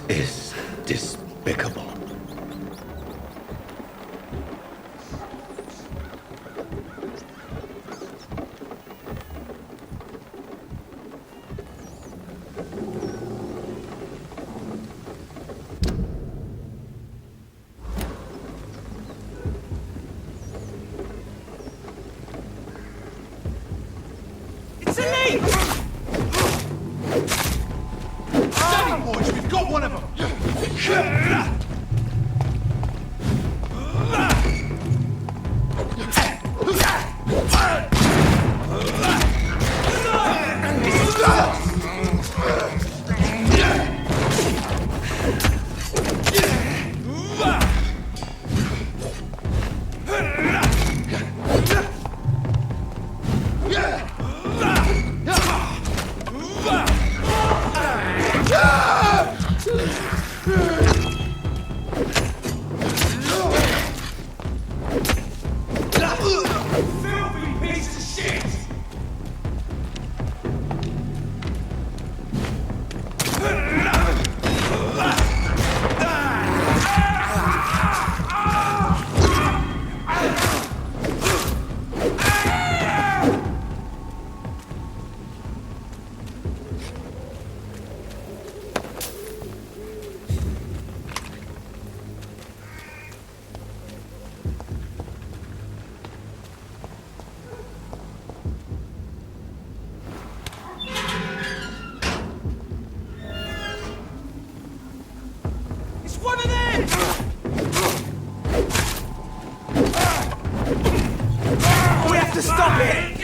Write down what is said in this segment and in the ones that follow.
is despicable. It's a leak! Steady, boys, we've got one of them! It's one of them! We have to stop it!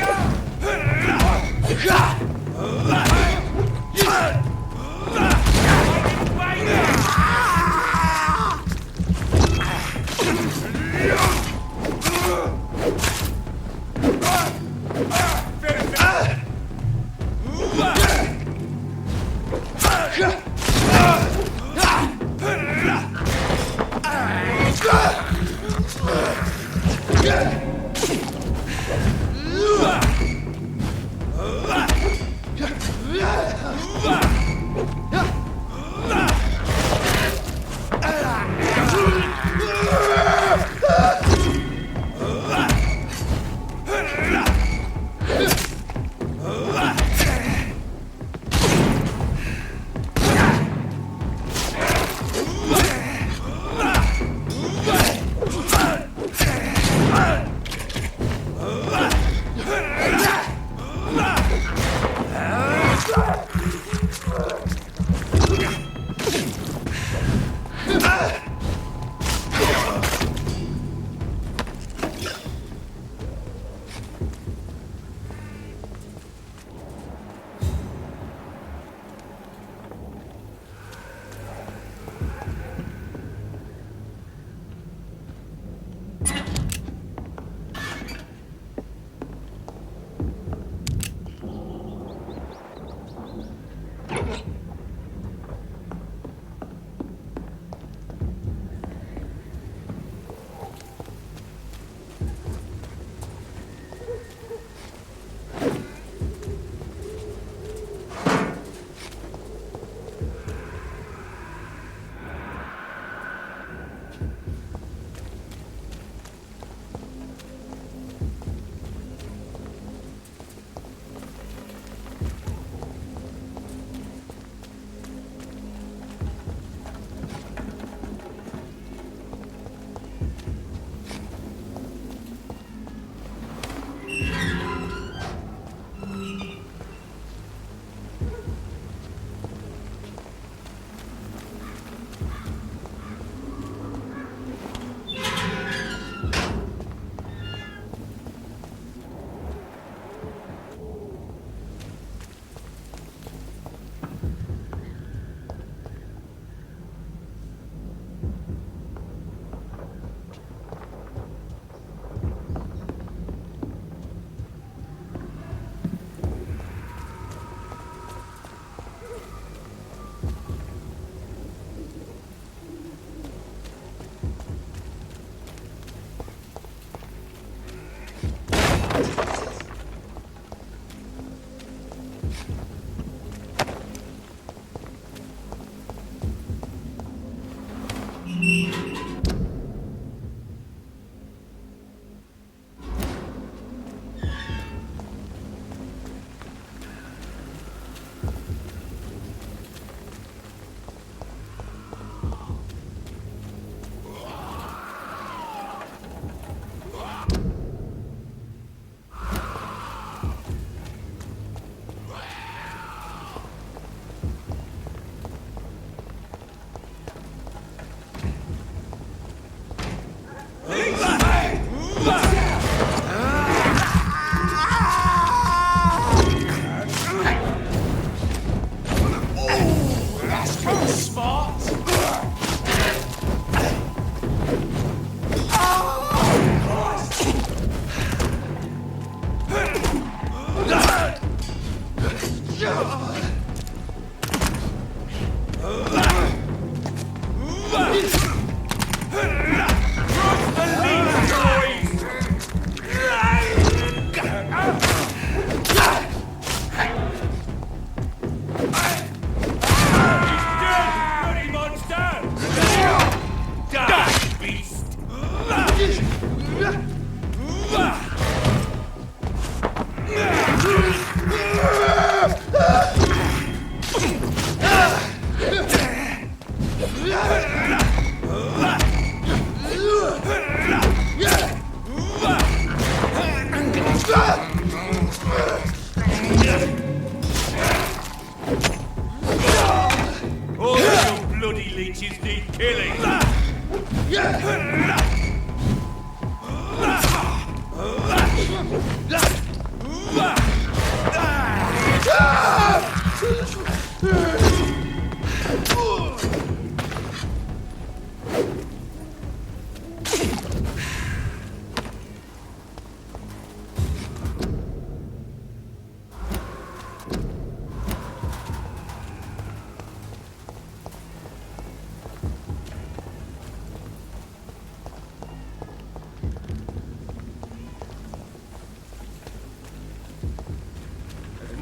leeches need killing.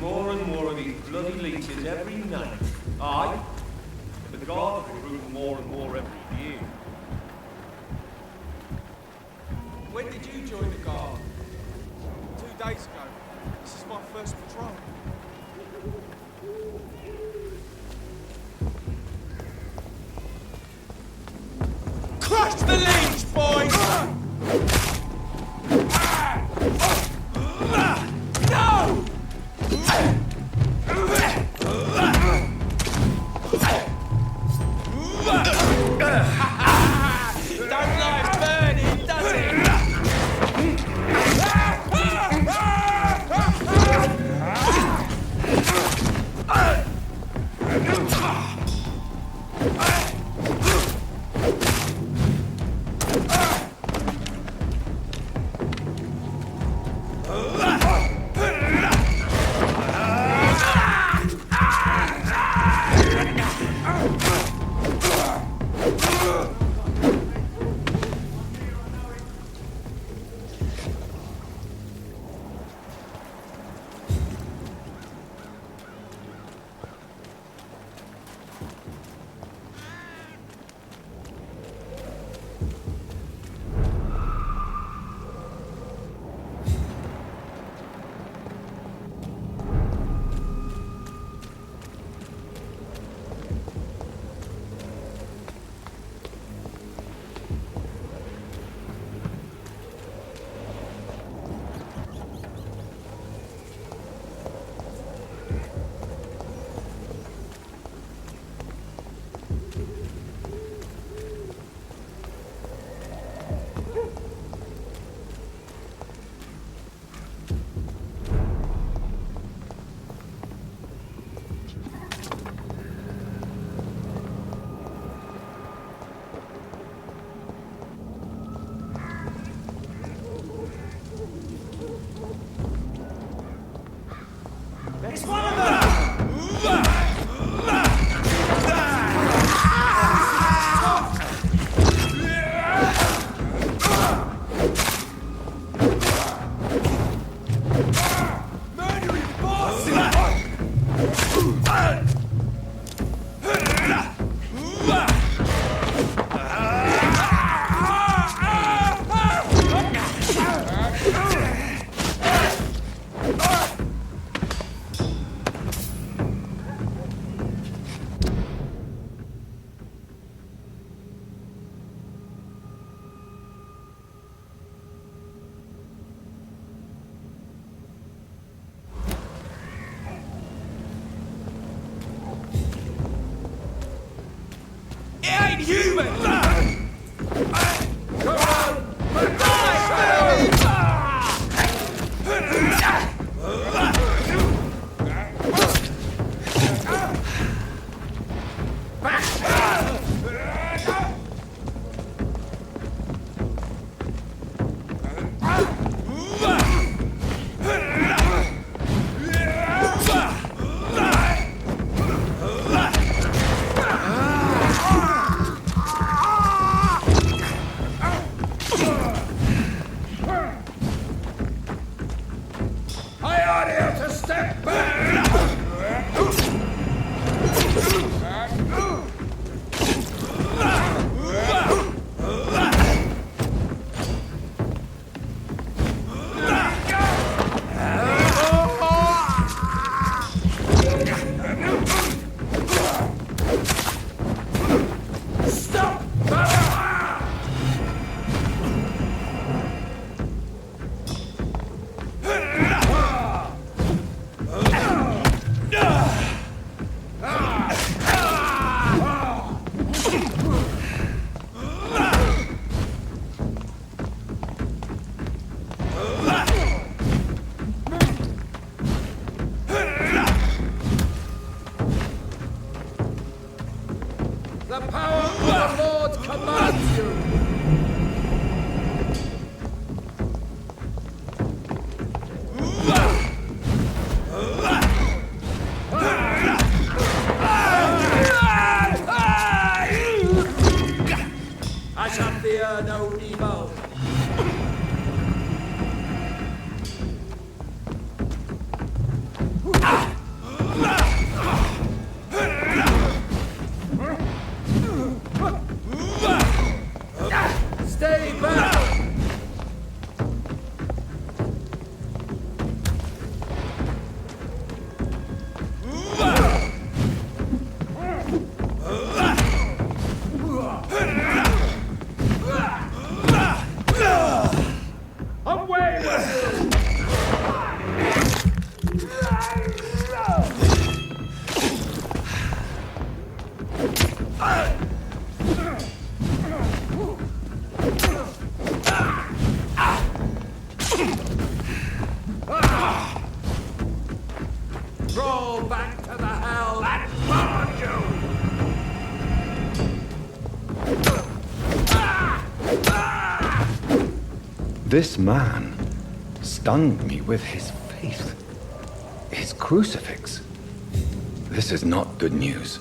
More and more of these bloody leeches every night. Aye. The guard will recruit more and more every year. When did you join the guard? 2 days ago. This is my first patrol. Crush the leech, boys! No! Don't like burning, does it? It's one of them! Murdering boss! It ain't human! Crawl back to the hell that spawned you! This man stunned me with his faith. His crucifix. This is not good news.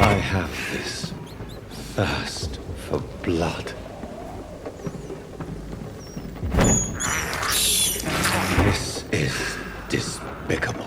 I have this thirst for blood. This is despicable.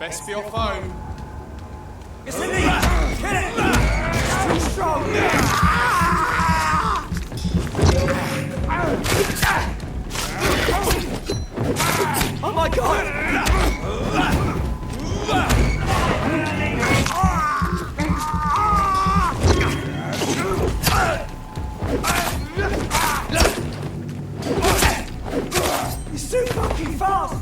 Best be your phone. It's in me! Kill it! It's too strong! Oh my god! He's too fucking fast!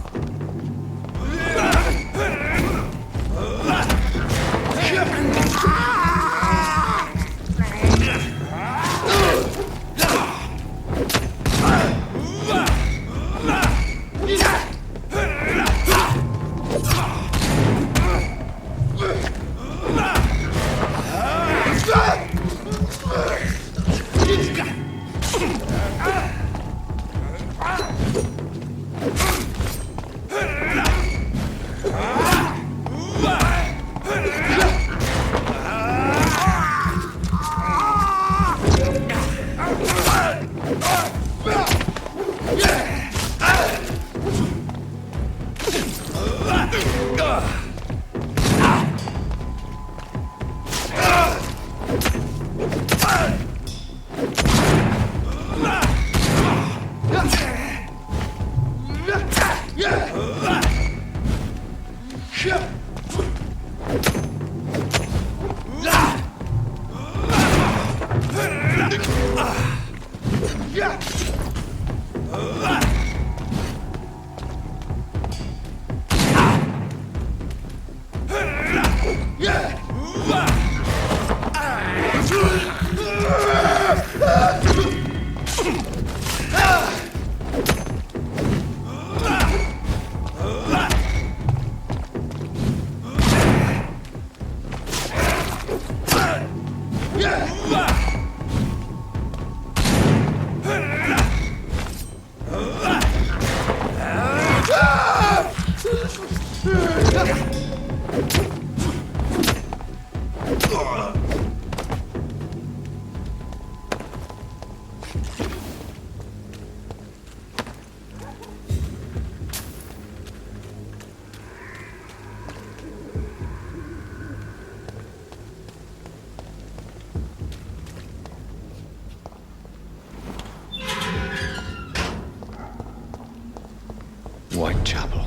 Whitechapel.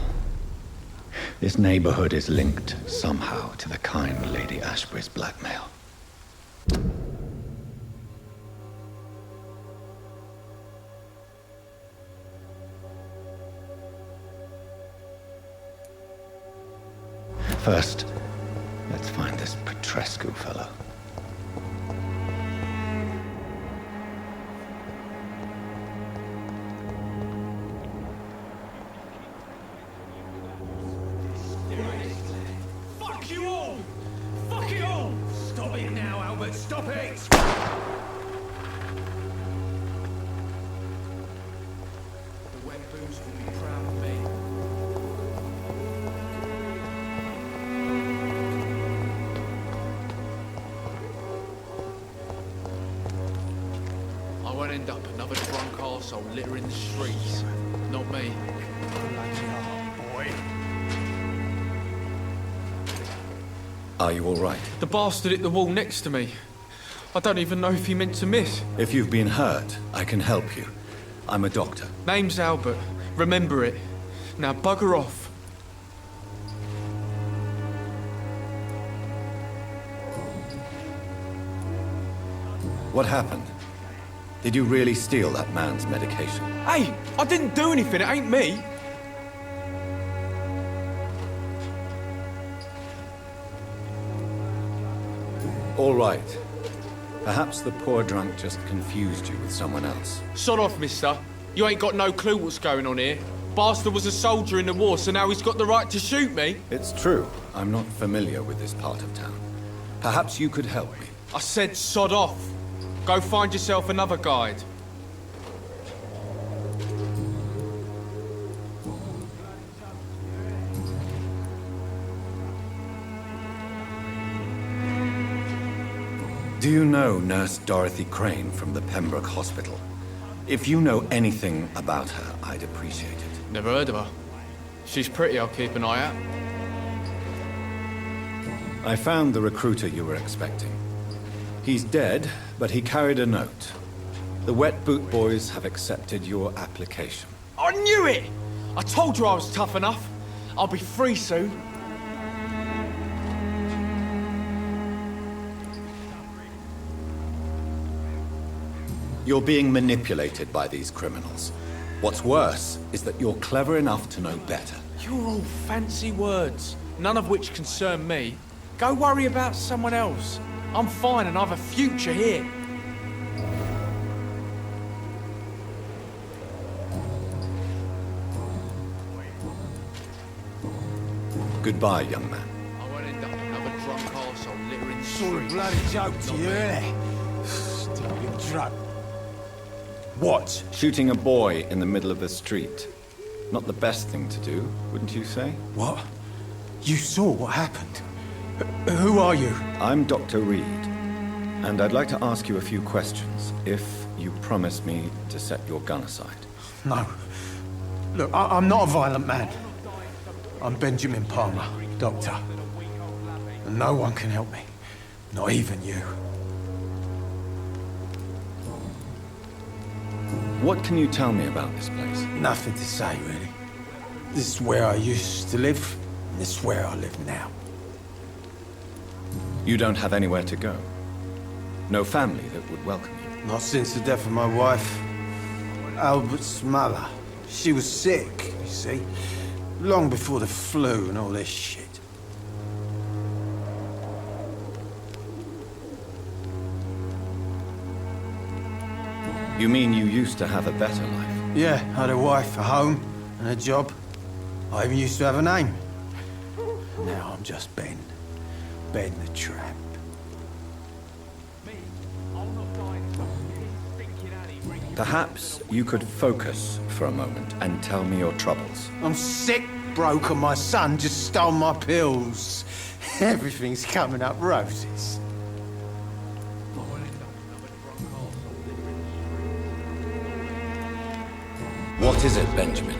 This neighborhood is linked somehow to the kind Lady Ashbury's blackmail. First, let's find this Petrescu fellow. Fuck you all! Fuck it all! Stop it now, Albert, stop it! The wet boots will be proud of me. I won't end up another drunk arsehole littering the streets. Not me. Are you all right? The bastard hit the wall next to me. I don't even know if he meant to miss. If you've been hurt, I can help you. I'm a doctor. Name's Albert. Remember it. Now bugger off. What happened? Did you really steal that man's medication? Hey, I didn't do anything. It ain't me. All right. Perhaps the poor drunk just confused you with someone else. Sod off, mister. You ain't got no clue what's going on here. Bastard was a soldier in the war, so now he's got the right to shoot me. It's true. I'm not familiar with this part of town. Perhaps you could help me. I said sod off. Go find yourself another guide. Do you know Nurse Dorothy Crane from the Pembroke Hospital? If you know anything about her, I'd appreciate it. Never heard of her. She's pretty, I'll keep an eye out. I found the recruiter you were expecting. He's dead, but he carried a note. The Wet Boot Boys have accepted your application. I knew it! I told you I was tough enough. I'll be free soon. You're being manipulated by these criminals. What's worse is that you're clever enough to know better. You're all fancy words, none of which concern me. Go worry about someone else. I'm fine and I've a future here. Goodbye, young man. I won't end up another drunk arsehole littering the Sort of streets. bloody joke to you, innit? Still being drunk. What? Shooting a boy in the middle of the street. Not the best thing to do, wouldn't you say? What? You saw what happened? Who are you? I'm Dr. Reed, and I'd like to ask you a few questions, if you promise me to set your gun aside. No. Look, I'm not a violent man. I'm Benjamin Palmer, doctor. And no one can help me. Not even you. What can you tell me about this place? Nothing to say, really. This is where I used to live, and this is where I live now. You don't have anywhere to go? No family that would welcome you? Not since the death of my wife, Albert's mother. She was sick, you see. Long before the flu and all this shit. You mean you used to have a better life? Yeah, I had a wife, a home, and a job. I even used to have a name. Now I'm just Ben. Ben the Tramp. Perhaps you could focus for a moment and tell me your troubles. I'm sick, broke, and my son just stole my pills. Everything's coming up roses. What is it, Benjamin?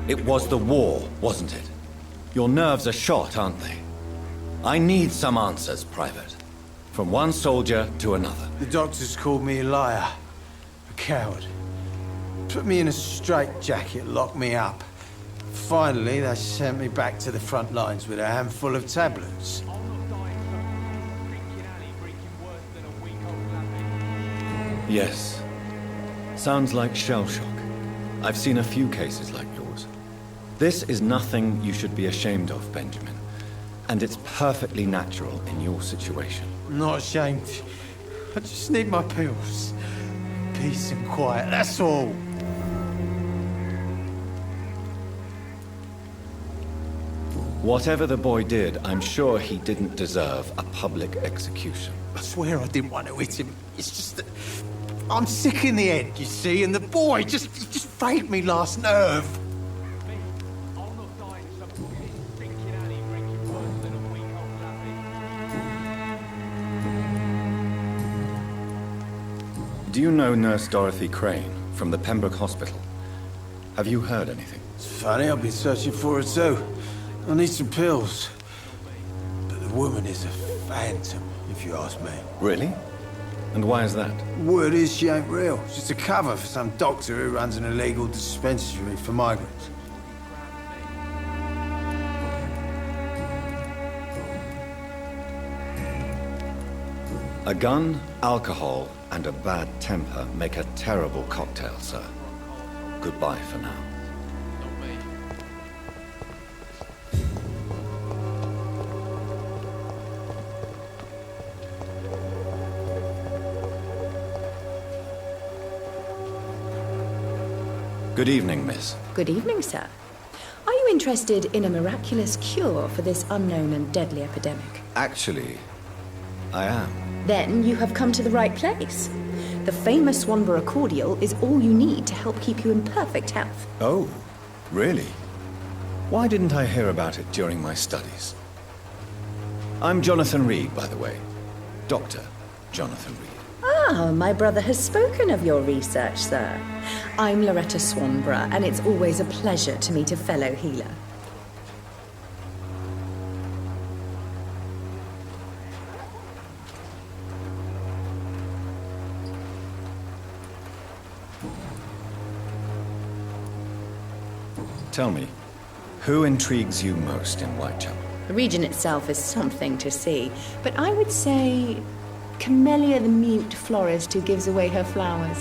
It was the war, wasn't it? Your nerves are shot, aren't they? I need some answers, Private. From one soldier to another. The doctors called me a liar. A coward. Put me in a straitjacket, locked me up. Finally, they sent me back to the front lines with a handful of tablets. Yes. Sounds like shell shock. I've seen a few cases like yours. This is nothing you should be ashamed of, Benjamin. And it's perfectly natural in your situation. I'm not ashamed. I just need my pills. Peace and quiet, that's all. Whatever the boy did, I'm sure he didn't deserve a public execution. I swear I didn't want to hit him. It's just that I'm sick in the head, you see, and the boy just frayed me last nerve. Do you know Nurse Dorothy Crane from the Pembroke Hospital? Have you heard anything? It's funny, I've been searching for her too. I need some pills. But the woman is a phantom, if you ask me. Really? And why is that? Word is she ain't real. She's a cover for some doctor who runs an illegal dispensary for migrants. A gun, alcohol, and a bad temper make a terrible cocktail, sir. Goodbye for now. Not me. Good evening, miss. Good evening, sir. Are you interested in a miraculous cure for this unknown and deadly epidemic? Actually, I am. Then you have come to the right place. The famous Swanborough cordial is all you need to help keep you in perfect health. Oh, really? Why didn't I hear about it during my studies? I'm Jonathan Reed, by the way. Dr. Jonathan Reed. Ah, my brother has spoken of your research, sir. I'm Loretta Swanborough, and it's always a pleasure to meet a fellow healer. Tell me, who intrigues you most in Whitechapel? The region itself is something to see, but I would say Camellia the mute florist who gives away her flowers.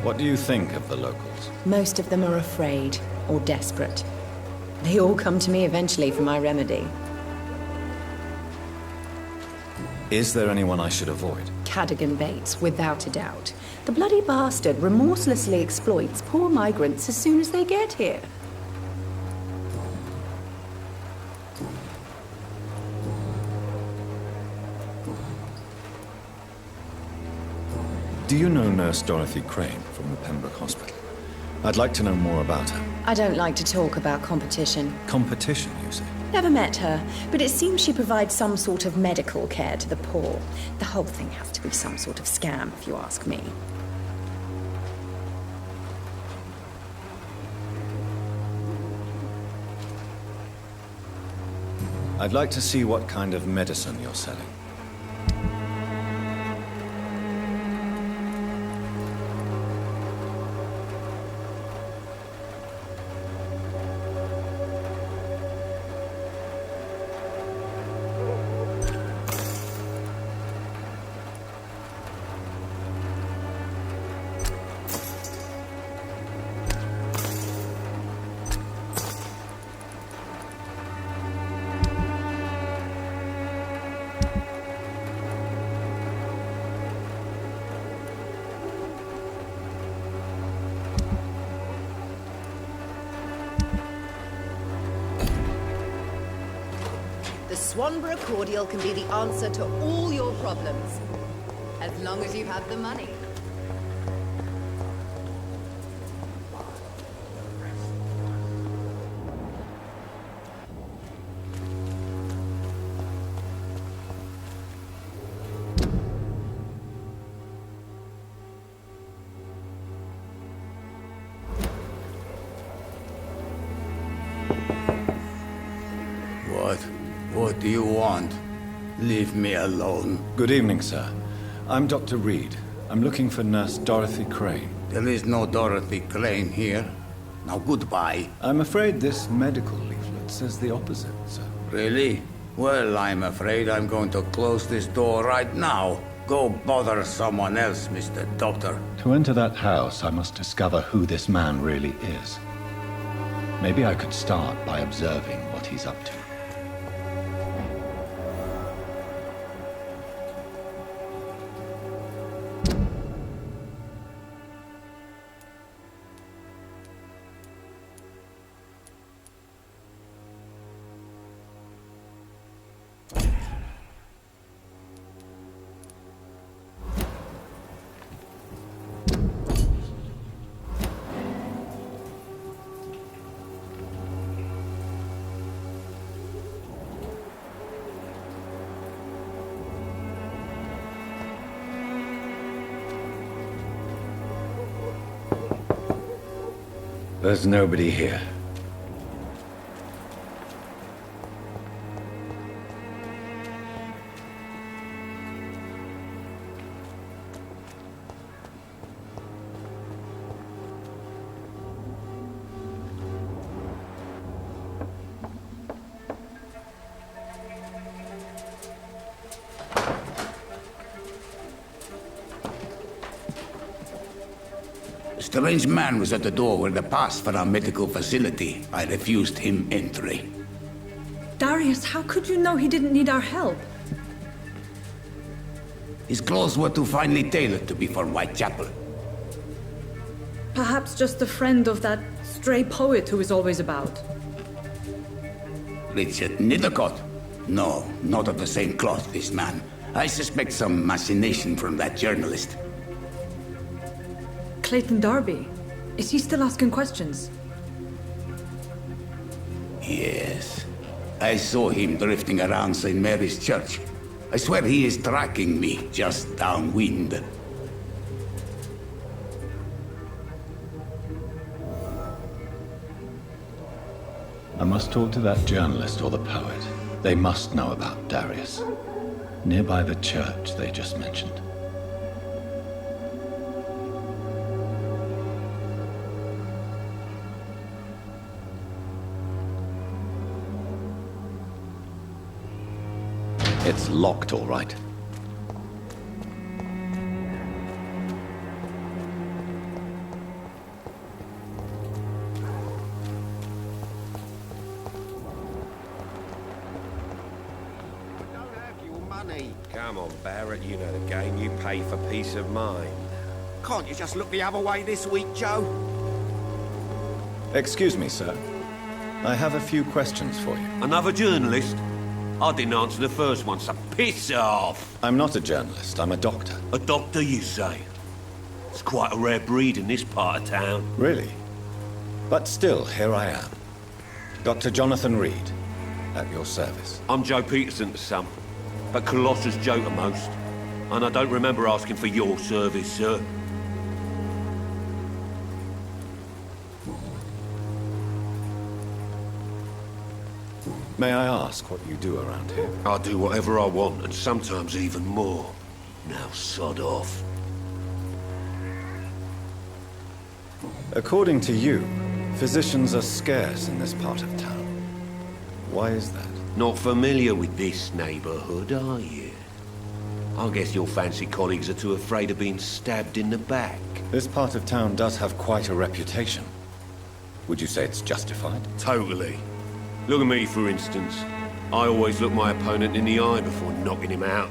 What do you think of the locals? Most of them are afraid or desperate. They all come to me eventually for my remedy. Is there anyone I should avoid? Cadogan Bates, without a doubt. The bloody bastard remorselessly exploits poor migrants as soon as they get here. Do you know Nurse Dorothy Crane from the Pembroke Hospital? I'd like to know more about her. I don't like to talk about competition. Competition, you say? Never met her, but it seems she provides some sort of medical care to the poor. The whole thing has to be some sort of scam, if you ask me. I'd like to see what kind of medicine you're selling. The Swanborough cordial can be the answer to all your problems, as long as you have the money. What do you want? Leave me alone. Good evening, sir. I'm Dr. Reed. I'm looking for Nurse Dorothy Crane. There is no Dorothy Crane here. Now goodbye. I'm afraid this medical leaflet says the opposite, sir. Really? Well, I'm afraid I'm going to close this door right now. Go bother someone else, Mr. Doctor. To enter that house, I must discover who this man really is. Maybe I could start by observing what he's up to. There's nobody here. A strange man was at the door with a pass for our medical facility. I refused him entry. Darius, how could you know he didn't need our help? His clothes were too finely tailored to be for Whitechapel. Perhaps just a friend of that stray poet who is always about. Richard Nethercott? No, not of the same cloth, this man. I suspect some machination from that journalist. Clayton Darby. Is he still asking questions? Yes. I saw him drifting around St. Mary's Church. I swear he is tracking me just downwind. I must talk to that journalist or the poet. They must know about Darius. Nearby the church they just mentioned. It's locked, all right. Come on, Barrett, you know the game. You pay for peace of mind. Can't you just look the other way this week, Joe? Excuse me, sir. I have a few questions for you. Another journalist? I didn't answer the first one, so piss off! I'm not a journalist, I'm a doctor. A doctor, you say? It's quite a rare breed in this part of town. Really? But still, here I am. Dr. Jonathan Reed, at your service. I'm Joe Peterson to some, but Colossus Joe to most. And I don't remember asking for your service, sir. May I ask what you do around here? I do whatever I want, and sometimes even more. Now sod off. According to you, physicians are scarce in this part of town. Why is that? Not familiar with this neighborhood, are you? I guess your fancy colleagues are too afraid of being stabbed in the back. This part of town does have quite a reputation. Would you say it's justified? Totally. Look at me, for instance. I always look my opponent in the eye before knocking him out.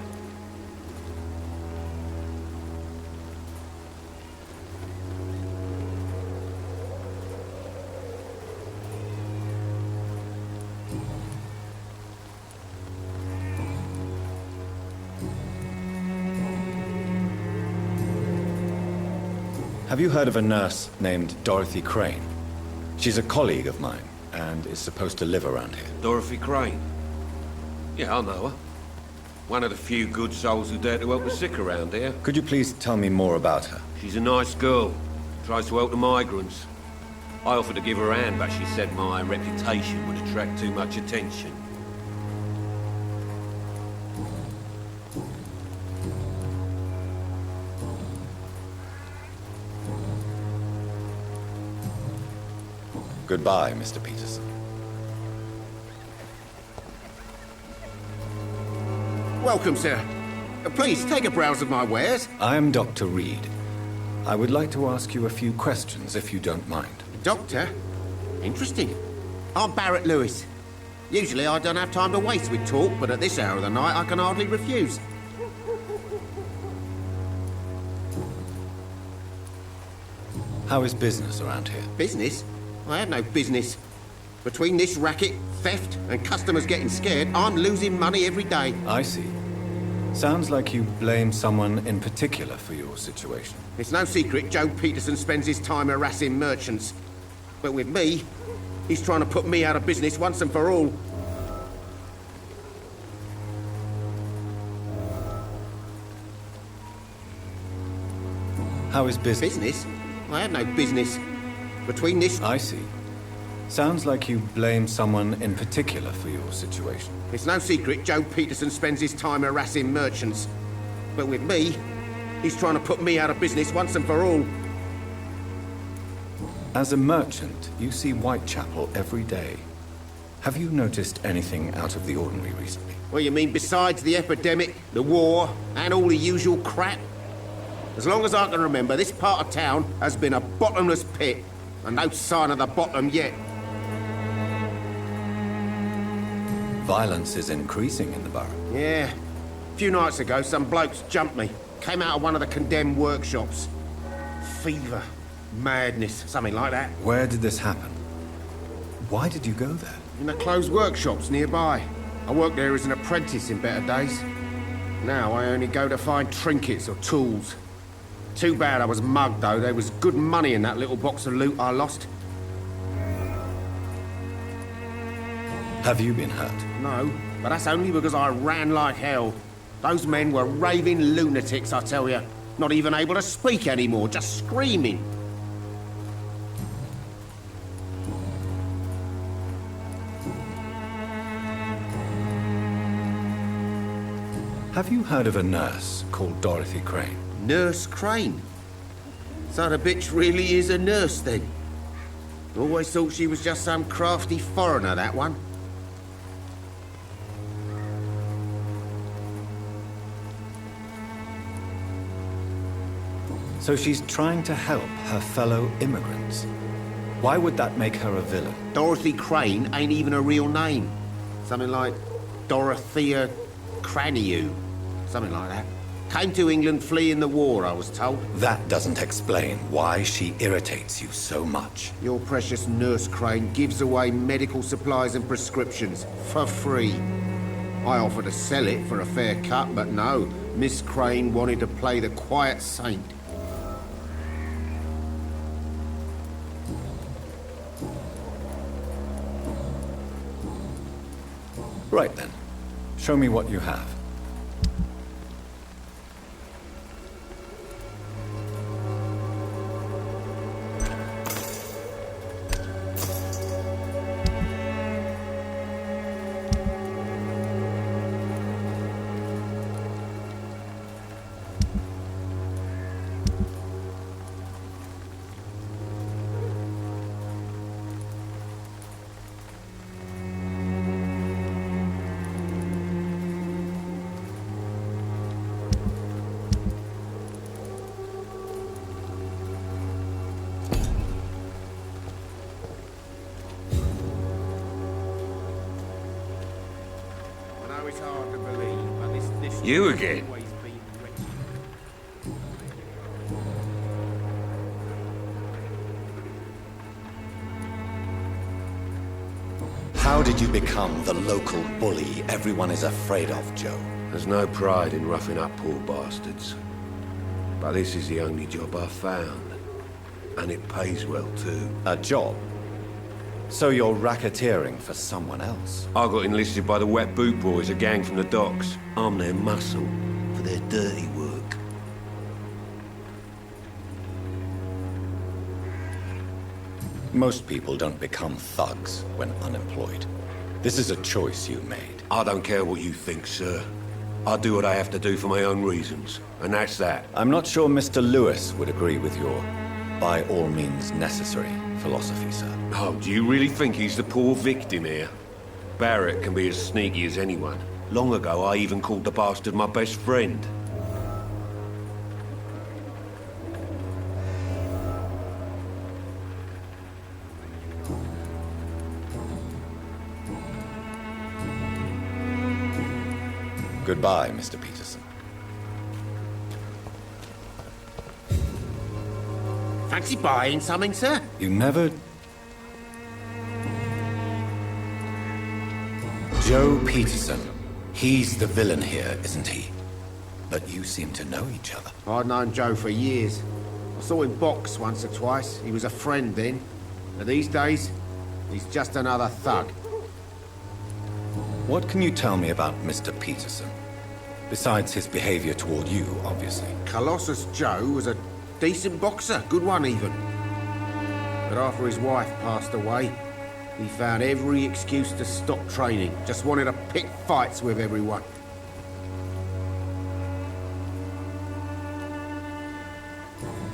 Have you heard of a nurse named Dorothy Crane? She's a colleague of mine, and is supposed to live around here. Dorothy Crane? Yeah, I know her. One of the few good souls who dare to help the sick around here. Could you please tell me more about her? She's a nice girl. Tries to help the migrants. I offered to give her a hand, but she said my reputation would attract too much attention. Goodbye, Mr. Peterson. Welcome, sir. Please, take a browse of my wares. I am Dr. Reed. I would like to ask you a few questions, if you don't mind. Doctor? Interesting. I'm Barrett Lewis. Usually I don't have time to waste with talk, but at this hour of the night I can hardly refuse. How is business around here? Business? I have no business. Between this racket, theft, and customers getting scared, I'm losing money every day. I see. Sounds like you blame someone in particular for your situation. It's no secret Joe Peterson spends his time harassing merchants. But with me, he's trying to put me out of business once and for all. How is business? Business? I have no business. Between this... I see. Sounds like you blame someone in particular for your situation. It's no secret Joe Peterson spends his time harassing merchants. But with me, he's trying to put me out of business once and for all. As a merchant, you see Whitechapel every day. Have you noticed anything out of the ordinary recently? Well, you mean besides the epidemic, the war, and all the usual crap? As long as I can remember, this part of town has been a bottomless pit, and no sign of the bottom yet. Violence is increasing in the borough. Yeah. A few nights ago, some blokes jumped me. Came out of one of the condemned workshops. Fever, madness, something like that. Where did this happen? Why did you go there? In the closed workshops nearby. I worked there as an apprentice in better days. Now I only go to find trinkets or tools. Too bad I was mugged, though. There was good money in that little box of loot I lost. Have you been hurt? No, but that's only because I ran like hell. Those men were raving lunatics, I tell you. Not even able to speak anymore, just screaming. Have you heard of a nurse called Dorothy Crane? Nurse Crane? So the bitch really is a nurse, then? Always thought she was just some crafty foreigner, that one. So she's trying to help her fellow immigrants. Why would that make her a villain? Dorothy Crane ain't even a real name. Something like Dorothea Craniu. Something like that. Came to England fleeing the war, I was told. That doesn't explain why she irritates you so much. Your precious Nurse Crane gives away medical supplies and prescriptions for free. I offered to sell it for a fair cut, but no. Miss Crane wanted to play the quiet saint. Right then. Show me what you have. It's hard to believe, but this You again? always been wretched. How did you become the local bully everyone is afraid of, Joe? There's no pride in roughing up poor bastards. But this is the only job I've found. And it pays well, too. A job? So you're racketeering for someone else? I got enlisted by the Wet Boot Boys, a gang from the docks. I'm their muscle for their dirty work. Most people don't become thugs when unemployed. This is a choice you made. I don't care what you think, sir. I do what I have to do for my own reasons, and that's that. I'm not sure Mr. Lewis would agree with your by all means necessary philosophy, sir. Oh, do you really think he's the poor victim here? Barrett can be as sneaky as anyone. Long ago, I even called the bastard my best friend. Goodbye, Mr. Peterson. Fancy buying something, sir? You never... Joe Peterson. He's the villain here, isn't he? But you seem to know each other. I'd known Joe for years. I saw him box once or twice. He was a friend then. But these days, he's just another thug. What can you tell me about Mr. Peterson? Besides his behavior toward you, obviously. Colossus Joe was a decent boxer, good one even. But after his wife passed away, he found every excuse to stop training. Just wanted to pick fights with everyone.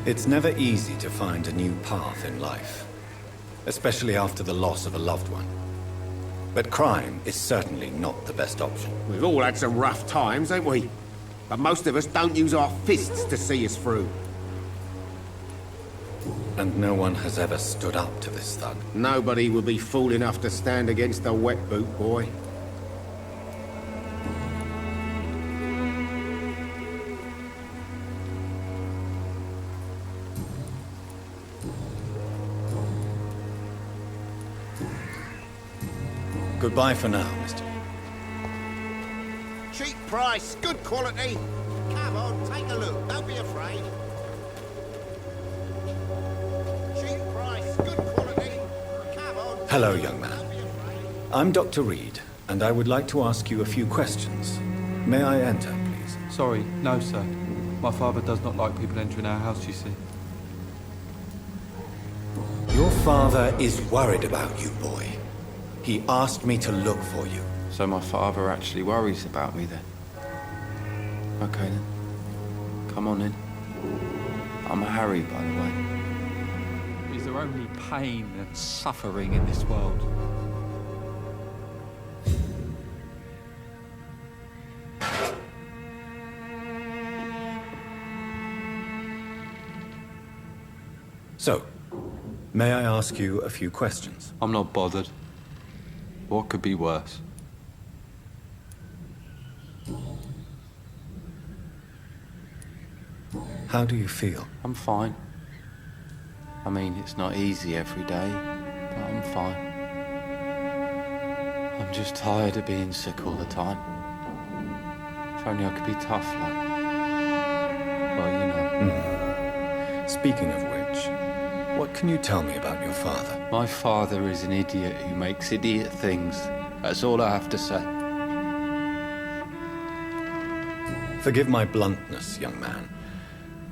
It's never easy to find a new path in life, especially after the loss of a loved one. But crime is certainly not the best option. We've all had some rough times, ain't we? But most of us don't use our fists to see us through. And no one has ever stood up to this thug. Nobody would be fool enough to stand against a wet boot boy. Goodbye for now, Mr. Cheap price, good quality. Come on, take a look. Don't be afraid. Cheap price, good quality. Come on. Hello, young man. I'm Dr. Reed, and I would like to ask you a few questions. May I enter, please? Sorry, no, sir. My father does not like people entering our house, you see. Your father is worried about you, boy. He asked me to look for you. So my father actually worries about me then? Okay then. Come on in. I'm Harry, by the way. Is there only pain and suffering in this world? So, may I ask you a few questions? I'm not bothered. What could be worse? How do you feel? I'm fine. I mean, it's not easy every day, but I'm fine. I'm just tired of being sick all the time. If only I could be tough, like... Well, you know. Speaking of which, what can you tell me about your father? My father is an idiot who makes idiot things. That's all I have to say. Forgive my bluntness, young man,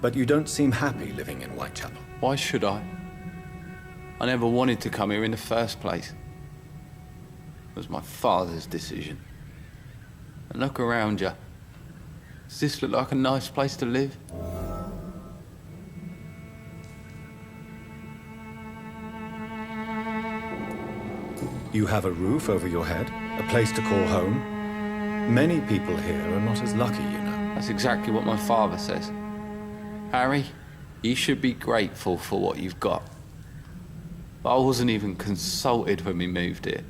but you don't seem happy living in Whitechapel. Why should I? I never wanted to come here in the first place. It was my father's decision. And look around you. Does this look like a nice place to live? You have a roof over your head, a place to call home. Many people here are not as lucky, you know. That's exactly what my father says. Harry, you should be grateful for what you've got. But I wasn't even consulted when we moved here.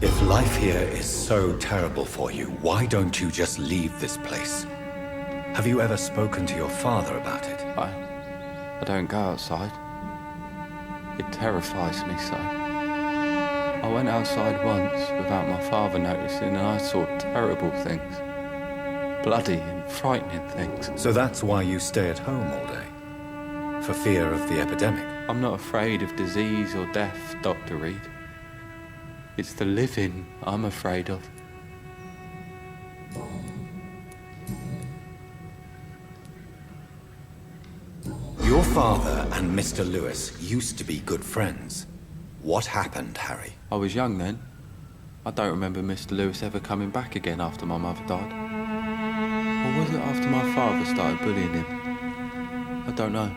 If life here is so terrible for you, why don't you just leave this place? Have you ever spoken to your father about it? I don't go outside. It terrifies me so. I went outside once without my father noticing and I saw terrible things. Bloody and frightening things. So that's why you stay at home all day? For fear of the epidemic? I'm not afraid of disease or death, Dr. Reed. It's the living I'm afraid of. Your father and Mr. Lewis used to be good friends. What happened, Harry? I was young then. I don't remember Mr. Lewis ever coming back again after my mother died. Or was it after my father started bullying him? I don't know.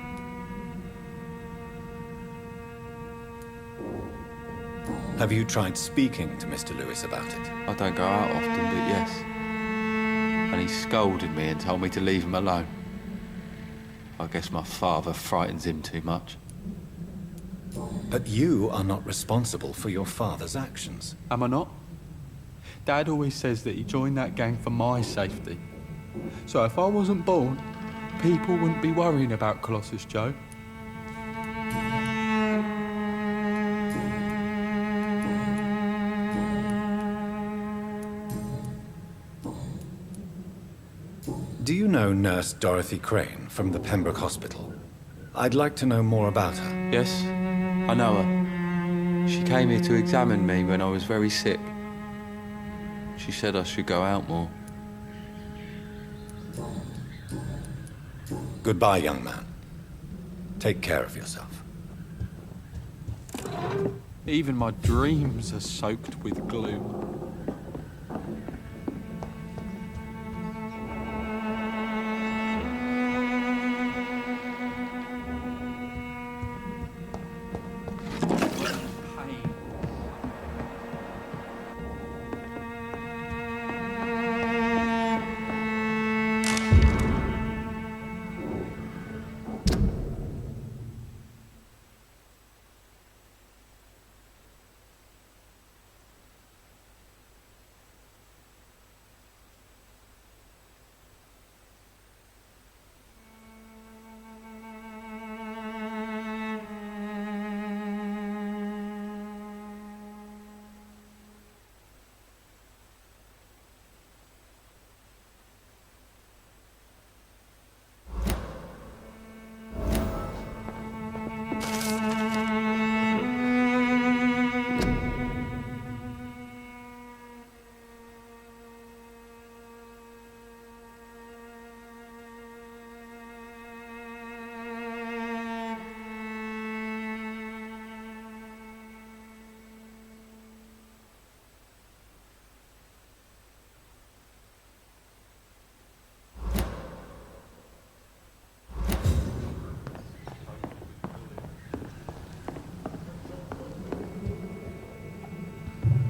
Have you tried speaking to Mr. Lewis about it? I don't go out often, but yes. And he scolded me and told me to leave him alone. I guess my father frightens him too much. But you are not responsible for your father's actions. Am I not? Dad always says that he joined that gang for my safety. So if I wasn't born, people wouldn't be worrying about Colossus Joe. Do you know Nurse Dorothy Crane from the Pembroke Hospital? I'd like to know more about her. Yes, I know her. She came here to examine me when I was very sick. She said I should go out more. Goodbye, young man. Take care of yourself. Even my dreams are soaked with gloom.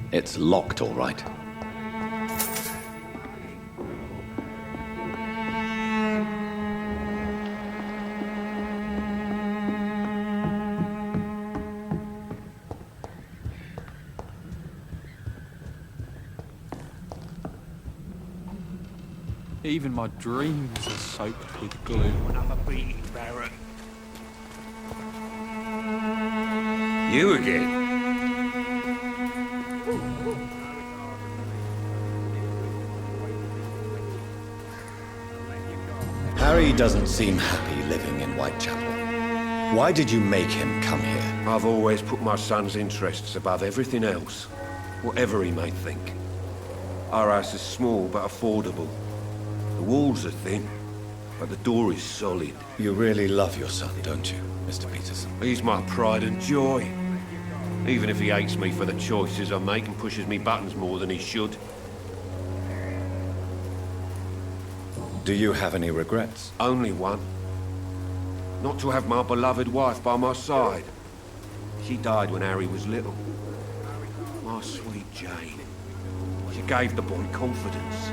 It's locked, all right. Even my dreams are soaked with glue. Another beating, Barrett. You again? Harry doesn't seem happy living in Whitechapel. Why did you make him come here? I've always put my son's interests above everything else, whatever he may think. Our house is small but affordable. The walls are thin, but the door is solid. You really love your son, don't you, Mr. Peterson? He's my pride and joy. Even if he hates me for the choices I make and pushes me buttons more than he should. Do you have any regrets? Only one. Not to have my beloved wife by my side. She died when Harry was little. My sweet Jane. She gave the boy confidence.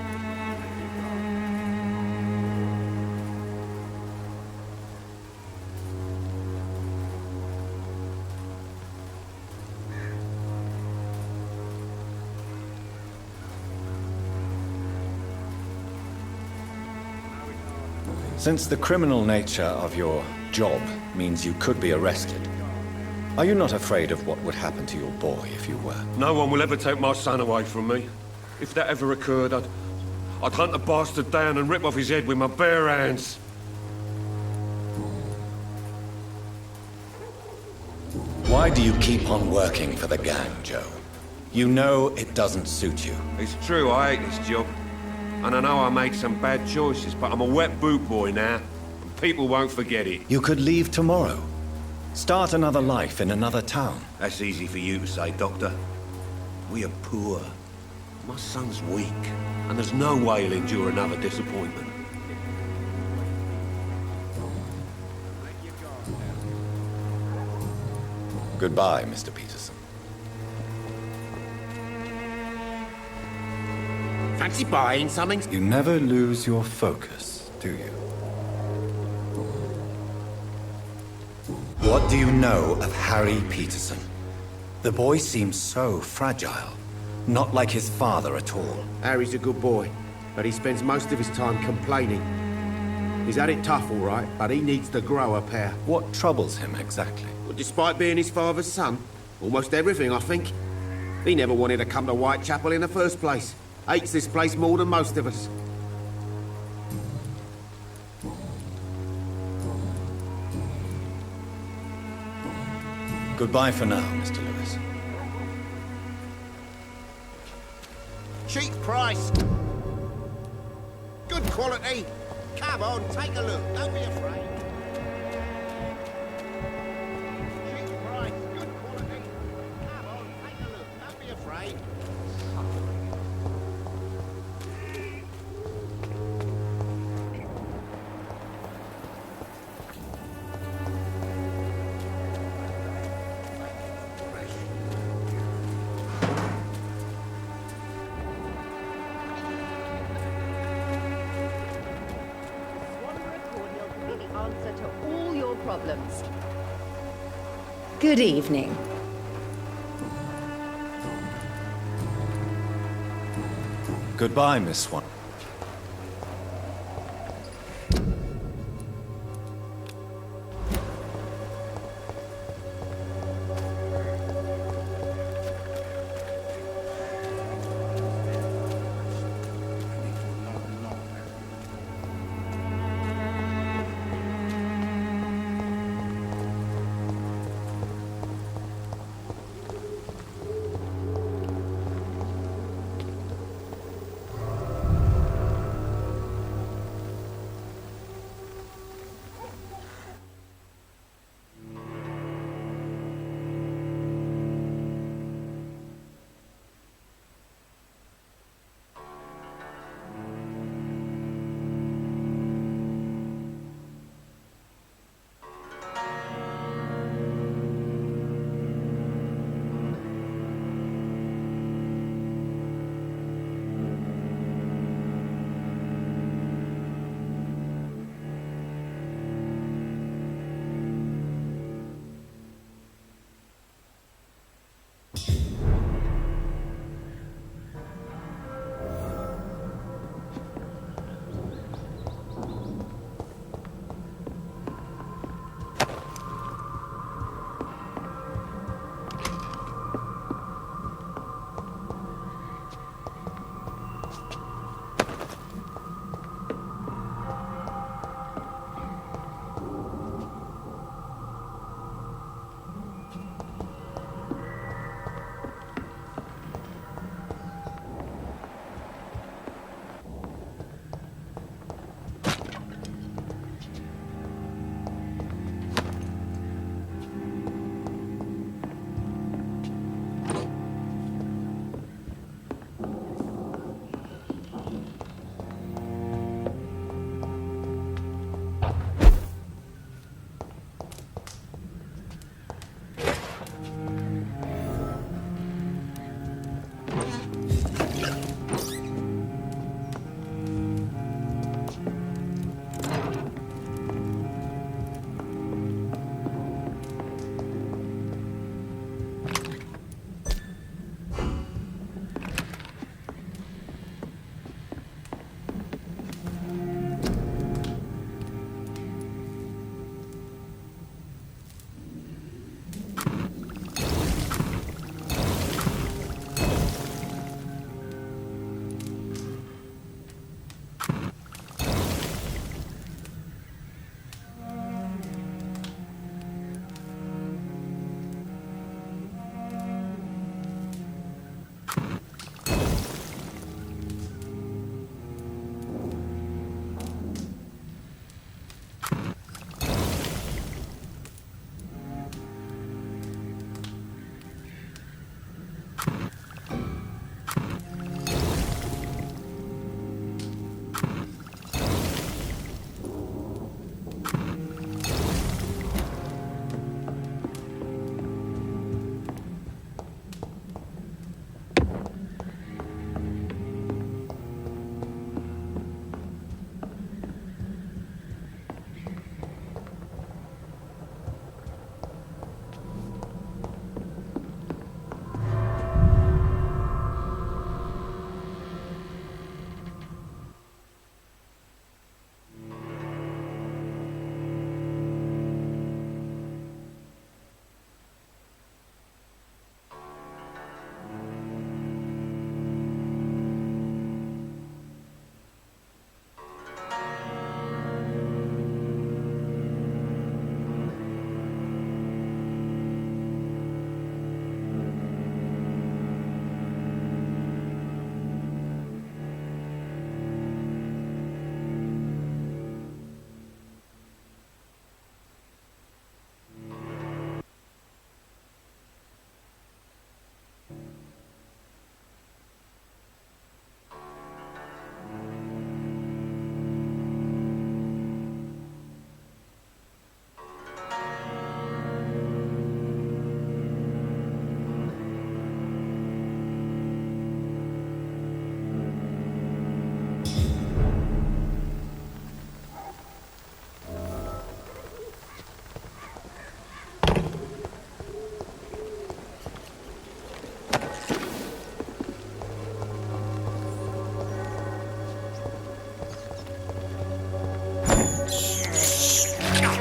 Since the criminal nature of your job means you could be arrested, are you not afraid of what would happen to your boy if you were? No one will ever take my son away from me. If that ever occurred, I'd hunt the bastard down and rip off his head with my bare hands. Why do you keep on working for the gang, Joe? You know it doesn't suit you. It's true, I hate this job. And I know I made some bad choices, but I'm a wet boot boy now, and people won't forget it. You could leave tomorrow. Start another life in another town. That's easy for you to say, Doctor. We are poor. My son's weak, and there's no way he'll endure another disappointment. Goodbye, Mr. Peterson. Fancy buying something? You never lose your focus, do you? What do you know of Harry Peterson? The boy seems so fragile. Not like his father at all. Harry's a good boy, but he spends most of his time complaining. He's had it tough, all right, but he needs to grow a pair. What troubles him exactly? Well, despite being his father's son, almost everything, I think. He never wanted to come to Whitechapel in the first place. Hates this place more than most of us. Goodbye for now, Mr. Lewis. Cheap price. Good quality. Come on, take a look. Don't be afraid. Cheap price. Good quality. Come on, take a look. Don't be afraid. Problems. Good evening. Goodbye, Miss Swan.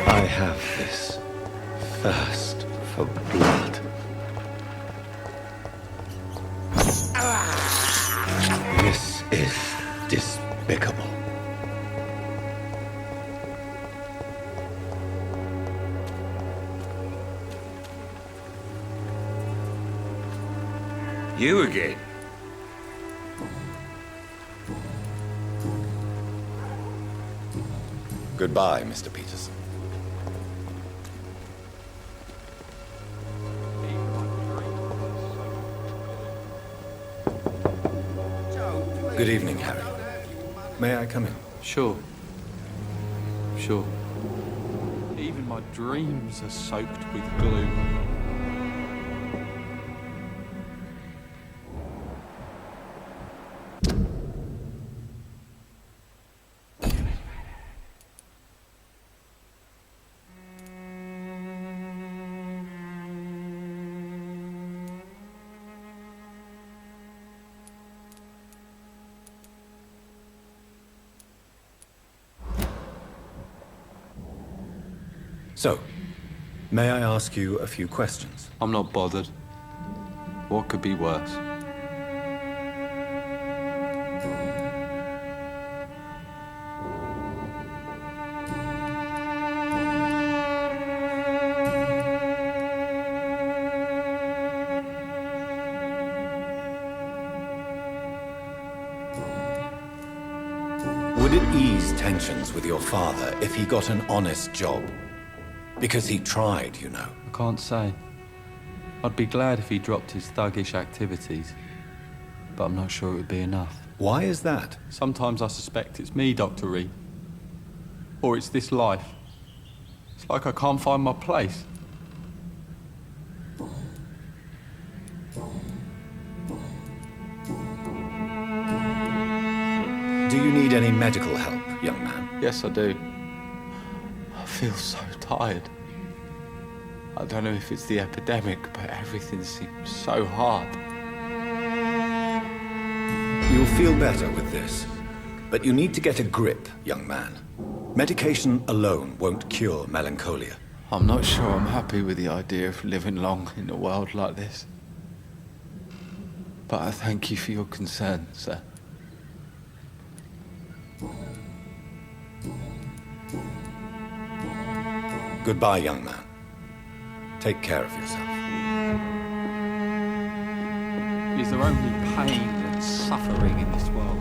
I have this thirst for blood. This is despicable. You again? Goodbye, Mr. Peterson. Good evening, Harry. May I come in? Sure. Sure. Even my dreams are soaked with gloom. So, may I ask you a few questions? I'm not bothered. What could be worse? Would it ease tensions with your father if he got an honest job? Because he tried, you know. I can't say. I'd be glad if he dropped his thuggish activities, but I'm not sure it would be enough. Why is that? Sometimes I suspect it's me, Dr. Reed. Or it's this life. It's like I can't find my place. Do you need any medical help, young man? Yes, I do. I feel so tired. I don't know if it's the epidemic, but everything seems so hard. You'll feel better with this, but you need to get a grip, young man. Medication alone won't cure melancholia. I'm not sure I'm happy with the idea of living long in a world like this. But I thank you for your concern, sir. Goodbye, young man. Take care of yourself. Is there only pain and suffering in this world?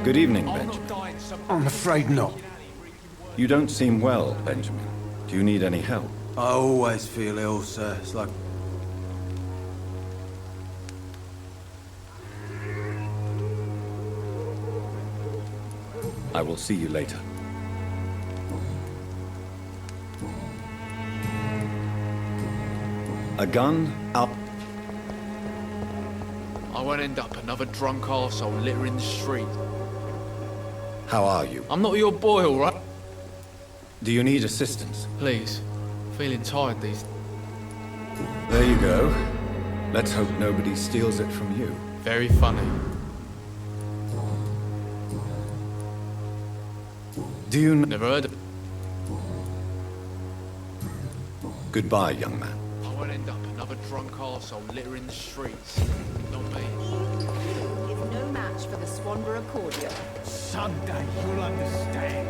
Good evening, Benjamin. I'm afraid not. You don't seem well, Benjamin. Do you need any help? I always feel ill, sir. It's like... I will see you later. A gun up. I won't end up another drunk arsehole littering the street. How are you? I'm not your boy, all right? Do you need assistance? Please. Feeling tired these... There you go. Let's hope nobody steals it from you. Very funny. Do you... Never heard of... Goodbye, young man. I won't end up another drunk arsehole littering the streets. Not me. Is no match for the Swanborough cordial. Someday you'll understand.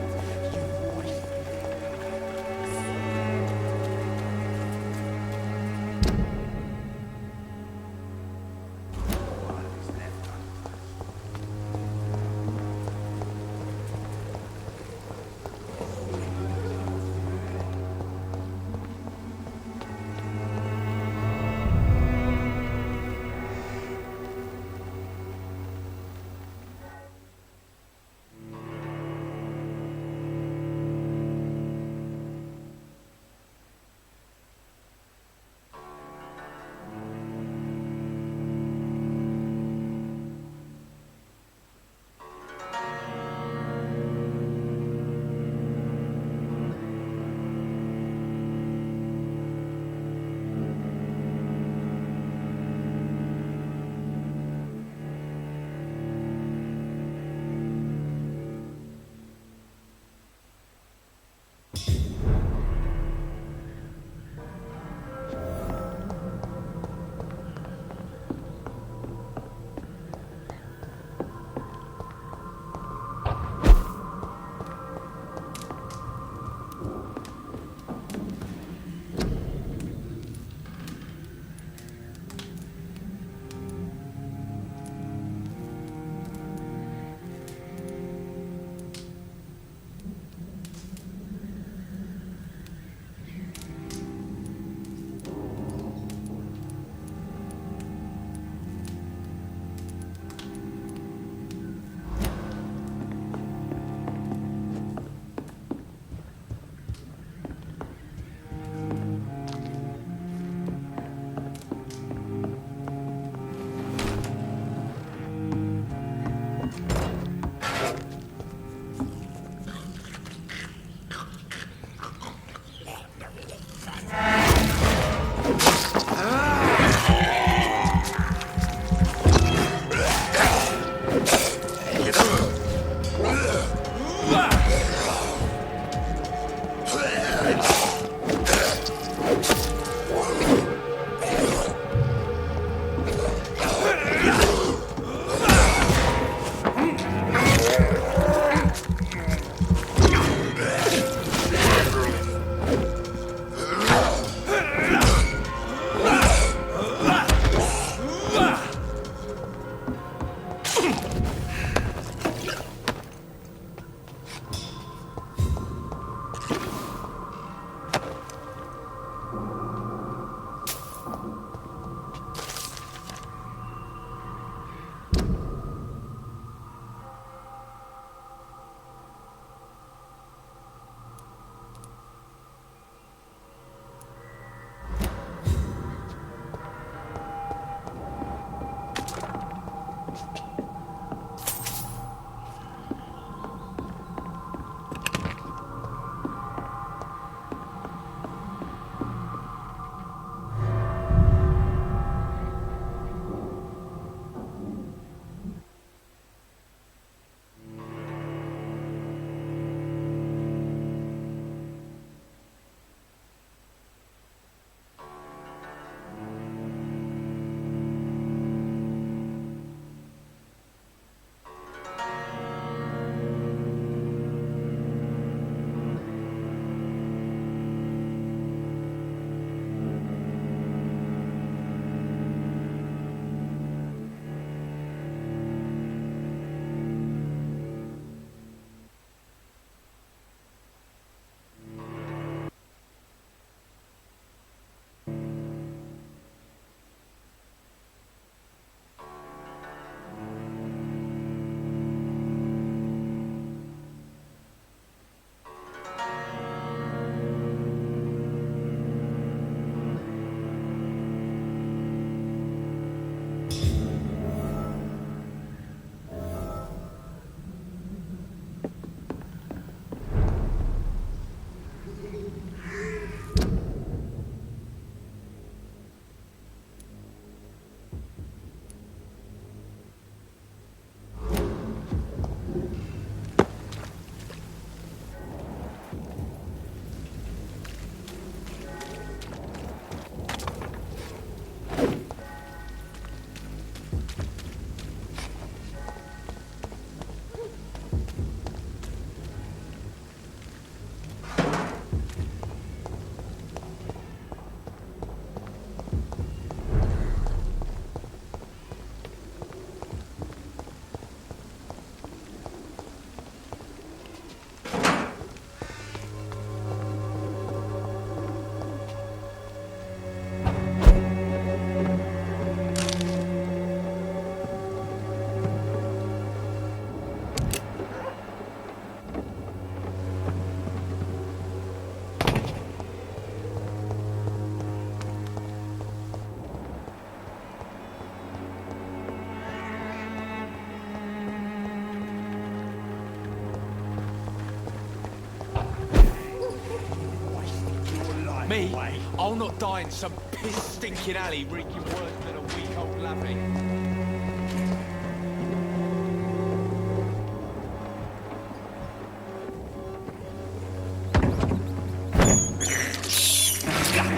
Me? I'll not die in some piss-stinking alley reeking worse than a week-old lavvy.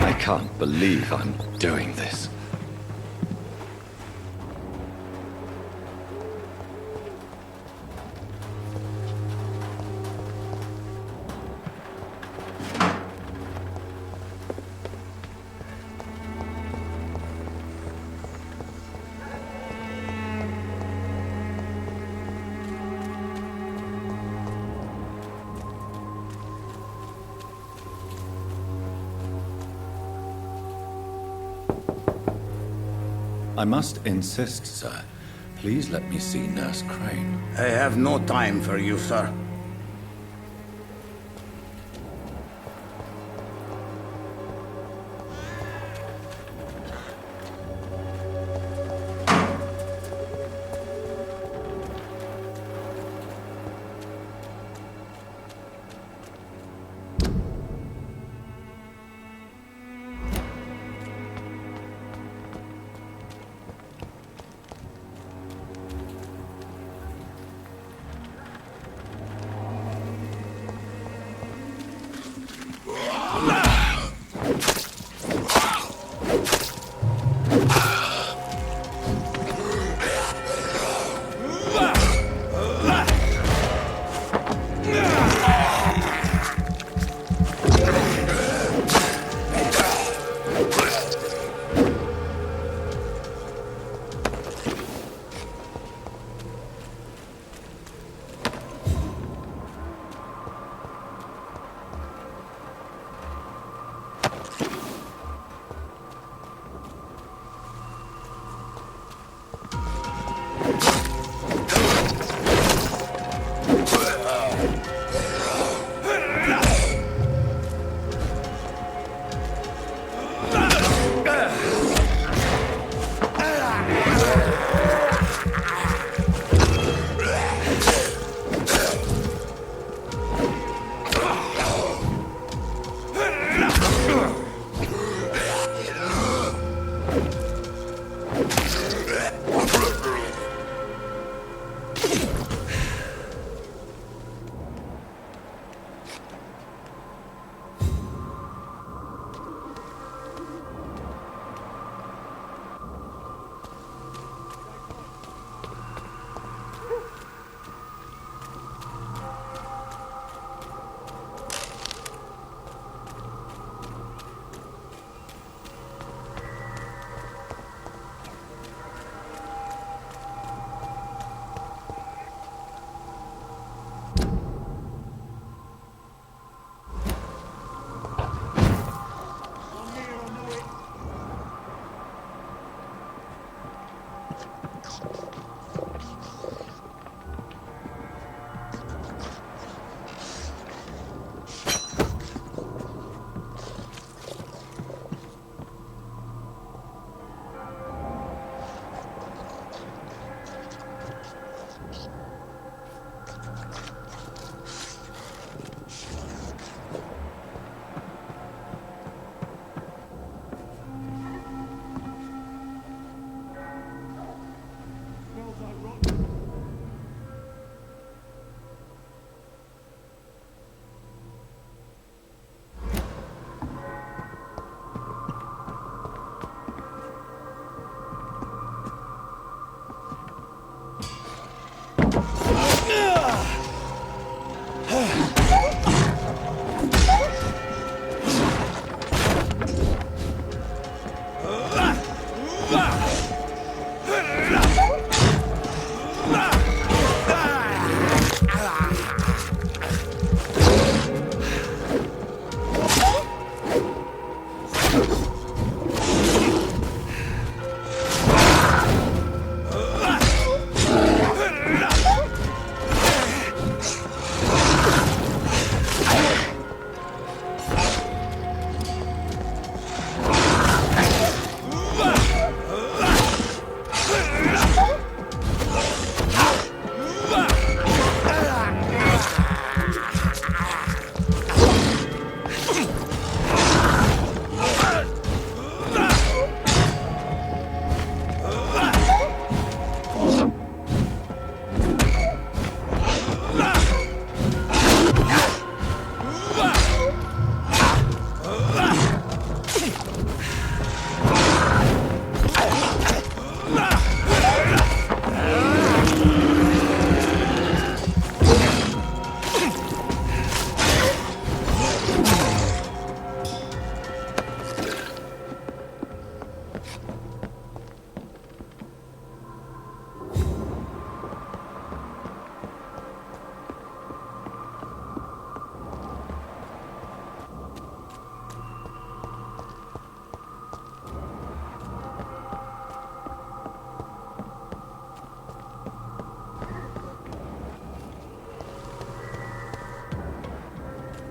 I can't believe I'm doing this. I must insist, sir. Please let me see Nurse Crane. I have no time for you, sir.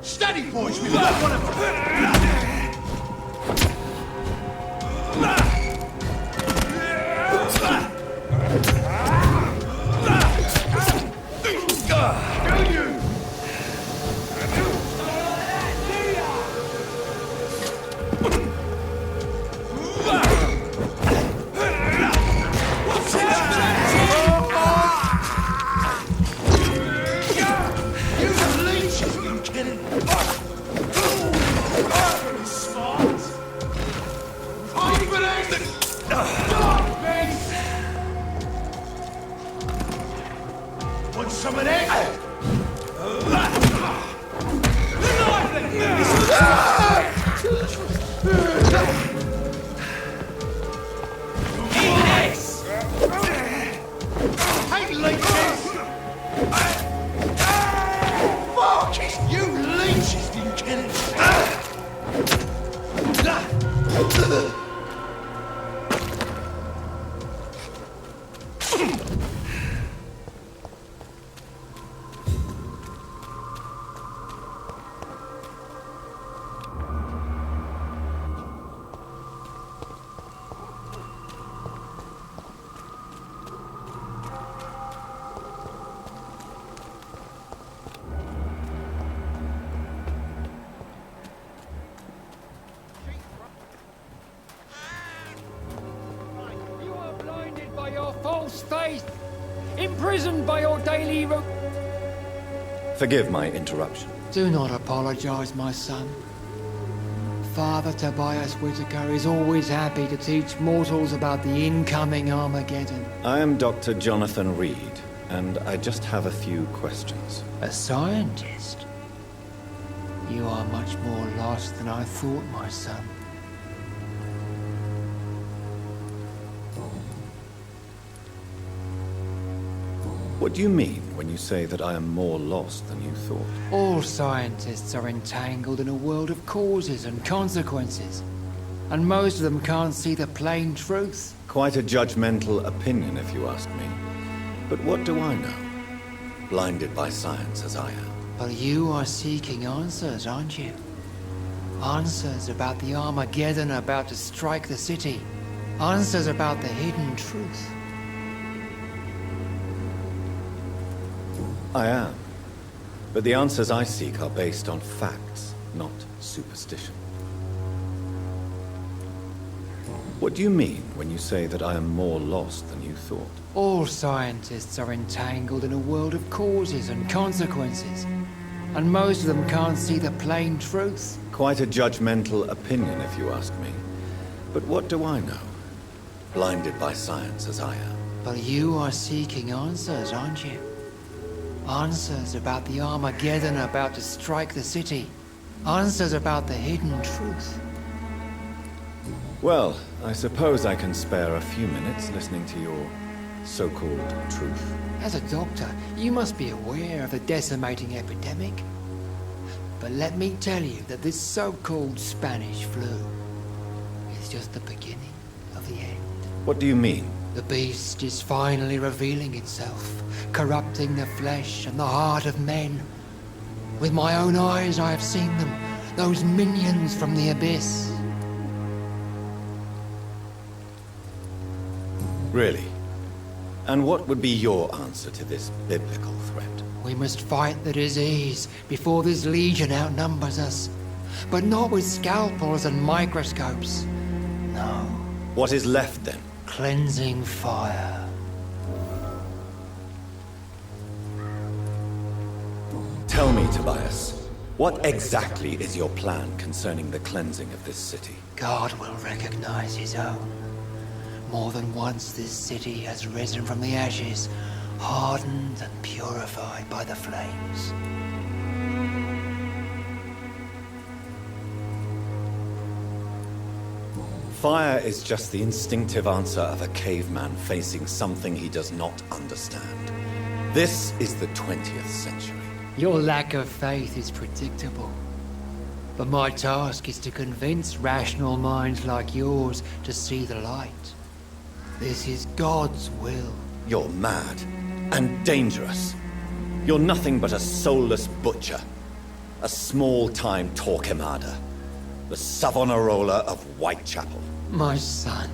Steady, boys! We've got one of them! False faith, imprisoned by your daily Forgive my interruption. Do not apologize, my son. Father Tobias Whitaker is always happy to teach mortals about the incoming Armageddon. I am Dr. Jonathan Reed, and I just have a few questions. A scientist? You are much more lost than I thought, my son. What do you mean when you say that I am more lost than you thought? All scientists are entangled in a world of causes and consequences, and most of them can't see the plain truth. Quite a judgmental opinion, if you ask me. But what do I know? Blinded by science as I am. But you are seeking answers, aren't you? Answers about the Armageddon about to strike the city. Answers about the hidden truth. I am. But the answers I seek are based on facts, not superstition. What do you mean when you say that I am more lost than you thought? All scientists are entangled in a world of causes and consequences, and most of them can't see the plain truth. Quite a judgmental opinion, if you ask me. But what do I know? Blinded by science as I am. But you are seeking answers, aren't you? Answers about the Armageddon about to strike the city. Answers about the hidden truth. Well, I suppose I can spare a few minutes listening to your so-called truth. As a doctor, you must be aware of the decimating epidemic. But let me tell you that this so-called Spanish flu is just the beginning of the end. What do you mean? The beast is finally revealing itself, corrupting the flesh and the heart of men. With my own eyes I have seen them, those minions from the abyss. Really? And what would be your answer to this biblical threat? We must fight the disease before this legion outnumbers us. But not with scalpels and microscopes. No. What is left then? Cleansing fire. Tell me, Tobias, what exactly is your plan concerning the cleansing of this city? God will recognize his own. More than once this city has risen from the ashes, hardened and purified by the flames. Fire is just the instinctive answer of a caveman facing something he does not understand. This is the 20th century. Your lack of faith is predictable. But my task is to convince rational minds like yours to see the light. This is God's will. You're mad and dangerous. You're nothing but a soulless butcher. A small-time Torquemada. The Savonarola of Whitechapel. My son,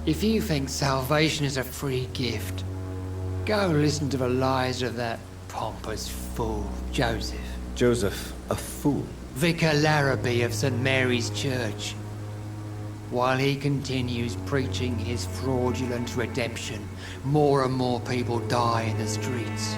if you think salvation is a free gift, go listen to the lies of that pompous fool, Joseph. Joseph, a fool? Vicar Larrabee of St. Mary's Church. While he continues preaching his fraudulent redemption, more and more people die in the streets.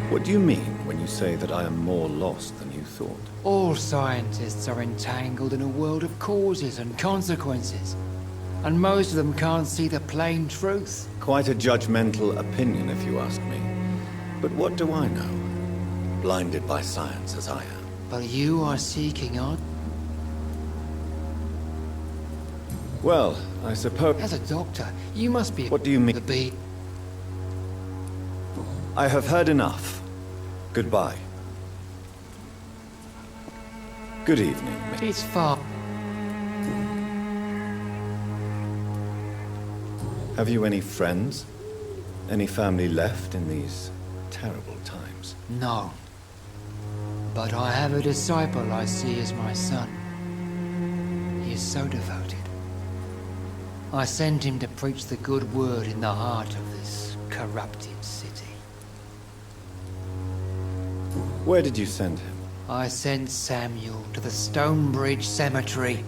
What do you mean when you say that I am more lost than you thought? All scientists are entangled in a world of causes and consequences, and most of them can't see the plain truth. Quite a judgmental opinion, if you ask me. But what do I know? Blinded by science as I am. But you are seeking on. Well, I suppose... As a doctor, you must be... What do you mean? The beat. I have heard enough. Goodbye. Good evening. It's far. Have you any friends? Any family left in these terrible times? No. But I have a disciple I see as my son. He is so devoted. I sent him to preach the good word in the heart of this corrupted city. Where did you send him? I sent Samuel to the Stonebridge Cemetery,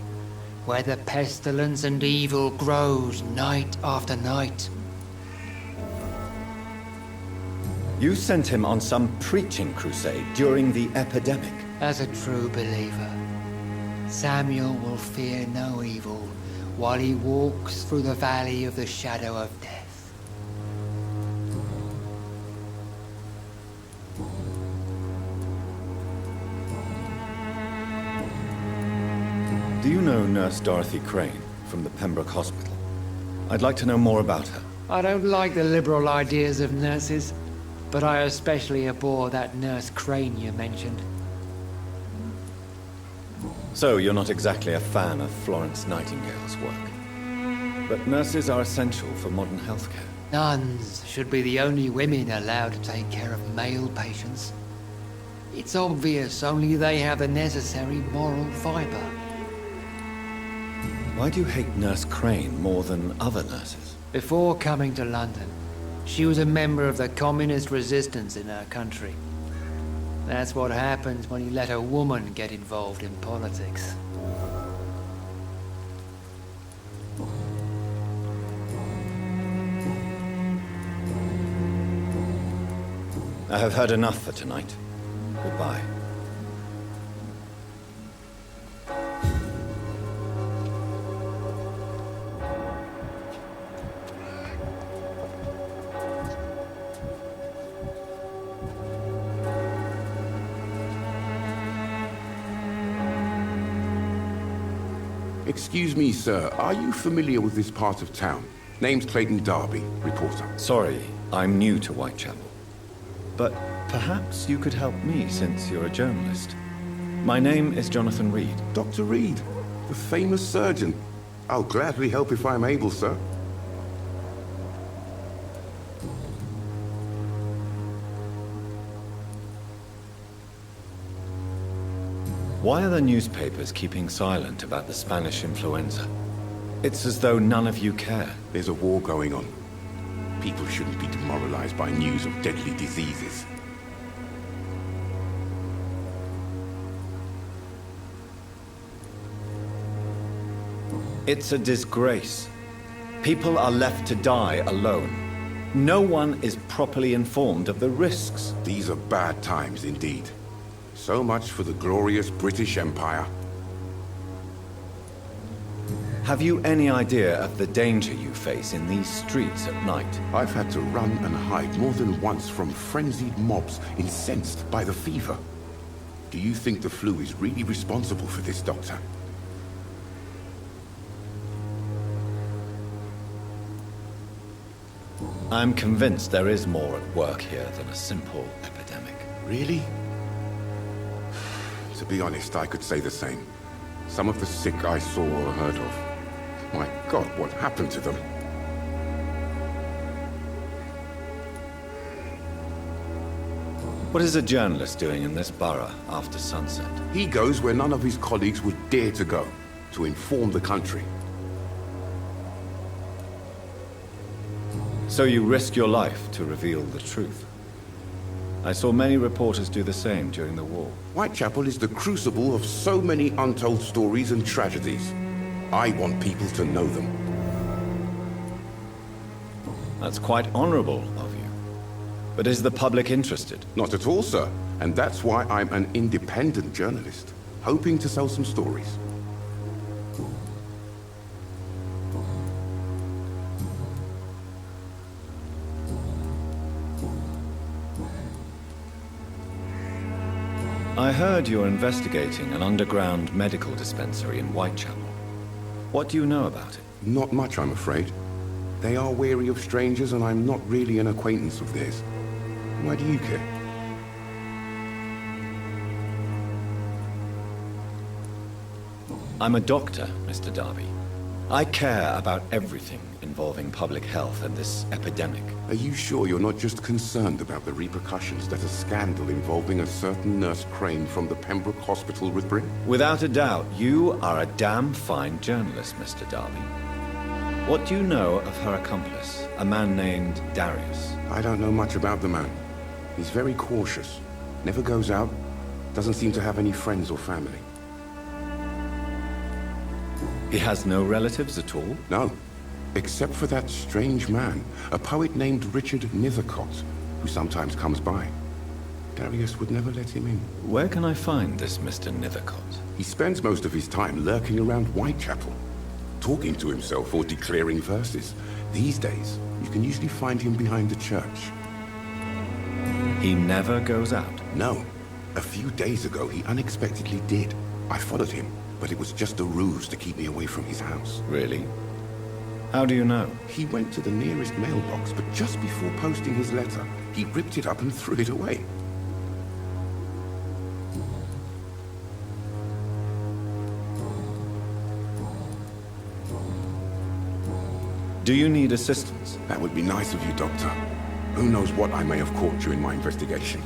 where the pestilence and evil grows night after night. You sent him on some preaching crusade during the epidemic. As a true believer, Samuel will fear no evil while he walks through the valley of the shadow of death. Do you know Nurse Dorothy Crane from the Pembroke Hospital? I'd like to know more about her. I don't like the liberal ideas of nurses, but I especially abhor that Nurse Crane you mentioned. So you're not exactly a fan of Florence Nightingale's work. But nurses are essential for modern healthcare. Nuns should be the only women allowed to take care of male patients. It's obvious only they have the necessary moral fiber. Why do you hate Nurse Crane more than other nurses? Before coming to London, she was a member of the communist resistance in her country. That's what happens when you let a woman get involved in politics. I have heard enough for tonight. Goodbye. Excuse me, sir. Are you familiar with this part of town? Name's Clayton Darby, reporter. Sorry, I'm new to Whitechapel. But perhaps you could help me since you're a journalist. My name is Jonathan Reed. Dr. Reed, the famous surgeon. I'll gladly help if I'm able, sir. Why are the newspapers keeping silent about the Spanish influenza? It's as though none of you care. There's a war going on. People shouldn't be demoralized by news of deadly diseases. It's a disgrace. People are left to die alone. No one is properly informed of the risks. These are bad times indeed. So much for the glorious British Empire. Have you any idea of the danger you face in these streets at night? I've had to run and hide more than once from frenzied mobs incensed by the fever. Do you think the flu is really responsible for this, Doctor? I'm convinced there is more at work here than a simple epidemic. Really? To be honest, I could say the same. Some of the sick I saw or heard of. My God, what happened to them? What is a journalist doing in this borough after sunset? He goes where none of his colleagues would dare to go, to inform the country. So you risk your life to reveal the truth. I saw many reporters do the same during the war. Whitechapel is the crucible of so many untold stories and tragedies. I want people to know them. That's quite honorable of you. But is the public interested? Not at all, sir. And that's why I'm an independent journalist, hoping to sell some stories. I heard you're investigating an underground medical dispensary in Whitechapel. What do you know about it? Not much, I'm afraid. They are wary of strangers, and I'm not really an acquaintance of theirs. Why do you care? I'm a doctor, Mr. Darby. I care about everything involving public health and this epidemic. Are you sure you're not just concerned about the repercussions that a scandal involving a certain Nurse Crane from the Pembroke Hospital would bring? Without a doubt, you are a damn fine journalist, Mr. Darby. What do you know of her accomplice, a man named Darius? I don't know much about the man. He's very cautious. Never goes out. Doesn't seem to have any friends or family. He has no relatives at all? No. Except for that strange man, a poet named Richard Nethercott, who sometimes comes by. Darius would never let him in. Where can I find this Mr. Nethercott? He spends most of his time lurking around Whitechapel, talking to himself or declaring verses. These days, you can usually find him behind the church. He never goes out? No. A few days ago, he unexpectedly did. I followed him, but it was just a ruse to keep me away from his house. Really? How do you know? He went to the nearest mailbox, but just before posting his letter, he ripped it up and threw it away. Do you need assistance? That would be nice of you, Doctor. Who knows what I may have caught you in my investigation.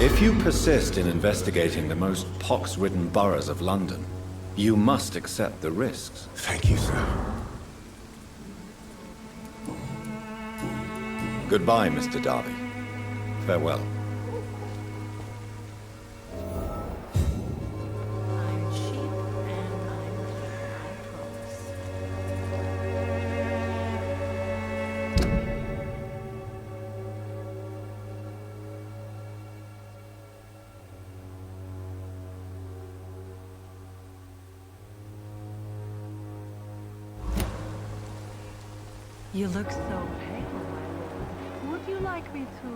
If you persist in investigating the most pox-ridden boroughs of London, you must accept the risks. Thank you, sir. Goodbye, Mr. Darby. Farewell. I'm cheap and I'm I promise. You look so pale. Would you like me to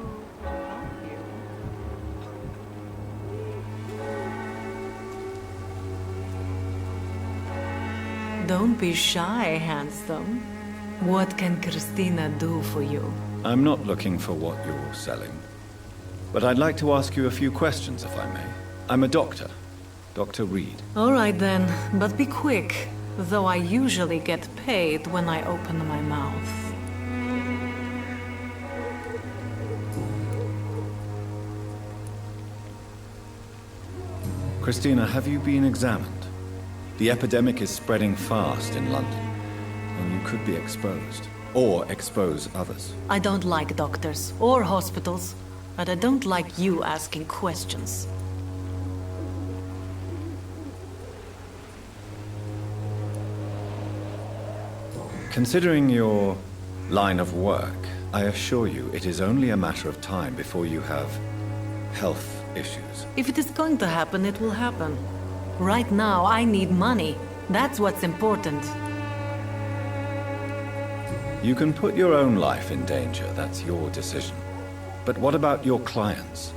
help you? Don't be shy, handsome. What can Christina do for you? I'm not looking for what you're selling. But I'd like to ask you a few questions, if I may. I'm a doctor. Dr. Reed. All right then, but be quick. Though I usually get paid when I open my mouth. Christina, have you been examined? The epidemic is spreading fast in London, and you could be exposed. Or expose others. I don't like doctors or hospitals, but I don't like you asking questions. Considering your line of work, I assure you it is only a matter of time before you have health issues. If it is going to happen, it will happen. Right now, I need money. That's what's important. You can put your own life in danger, that's your decision. But what about your clients?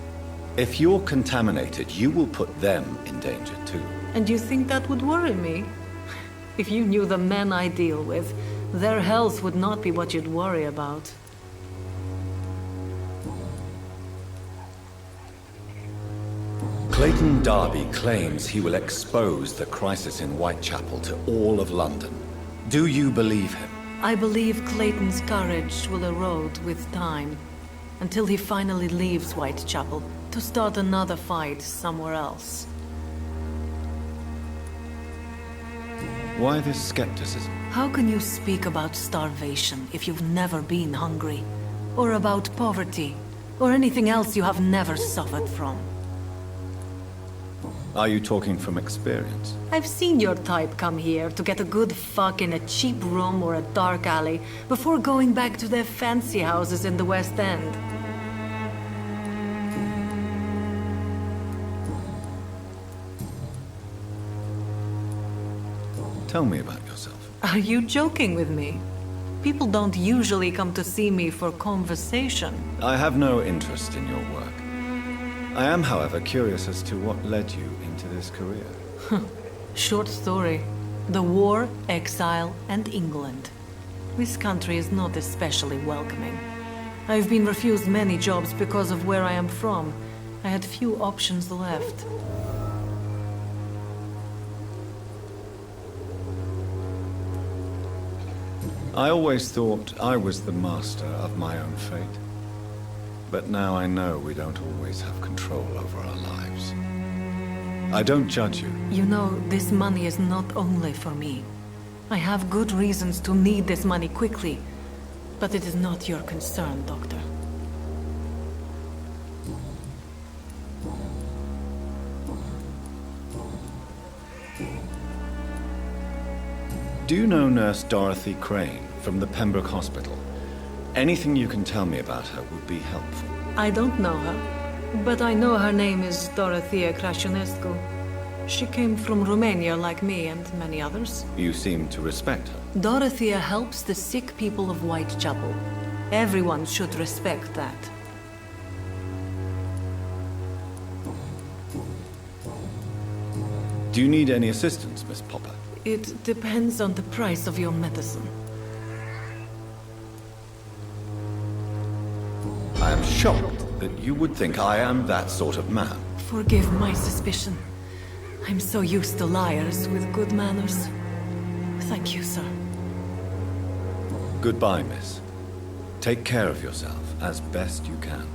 If you're contaminated, you will put them in danger too. And you think that would worry me? If you knew the men I deal with, their health would not be what you'd worry about. Clayton Darby claims he will expose the crisis in Whitechapel to all of London. Do you believe him? I believe Clayton's courage will erode with time, until he finally leaves Whitechapel to start another fight somewhere else. Why this skepticism? How can you speak about starvation if you've never been hungry? Or about poverty? Or anything else you have never suffered from? Are you talking from experience? I've seen your type come here to get a good fuck in a cheap room or a dark alley before going back to their fancy houses in the West End. Tell me about yourself. Are you joking with me? People don't usually come to see me for conversation. I have no interest in your work. I am, however, curious as to what led you into this career. Short story. The war, exile, and England. This country is not especially welcoming. I've been refused many jobs because of where I am from, I had few options left. I always thought I was the master of my own fate. But now I know we don't always have control over our lives. I don't judge you. You know, this money is not only for me. I have good reasons to need this money quickly, but it is not your concern, Doctor. Do you know Nurse Dorothy Crane from the Pembroke Hospital? Anything you can tell me about her would be helpful. I don't know her, but I know her name is Dorothea Crăciunescu. She came from Romania like me and many others. You seem to respect her. Dorothea helps the sick people of Whitechapel. Everyone should respect that. Do you need any assistance, Miss Popper? It depends on the price of your medicine. I am shocked that you would think I am that sort of man. Forgive my suspicion. I'm so used to liars with good manners. Thank you, sir. Goodbye, miss. Take care of yourself as best you can.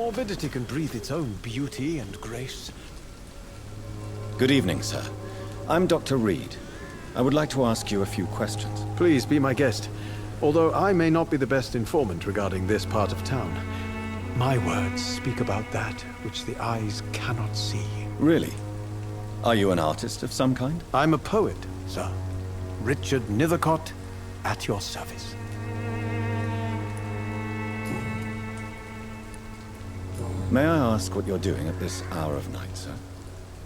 morbidity can breathe its own beauty and grace. Good evening, sir. I'm Dr. Reed. I would like to ask you a few questions. Please be my guest. Although I may not be the best informant regarding this part of town, my words speak about that which the eyes cannot see. Really? Are you an artist of some kind? I'm a poet, sir. Richard Nethercott, at your service. May I ask what you're doing at this hour of night, sir?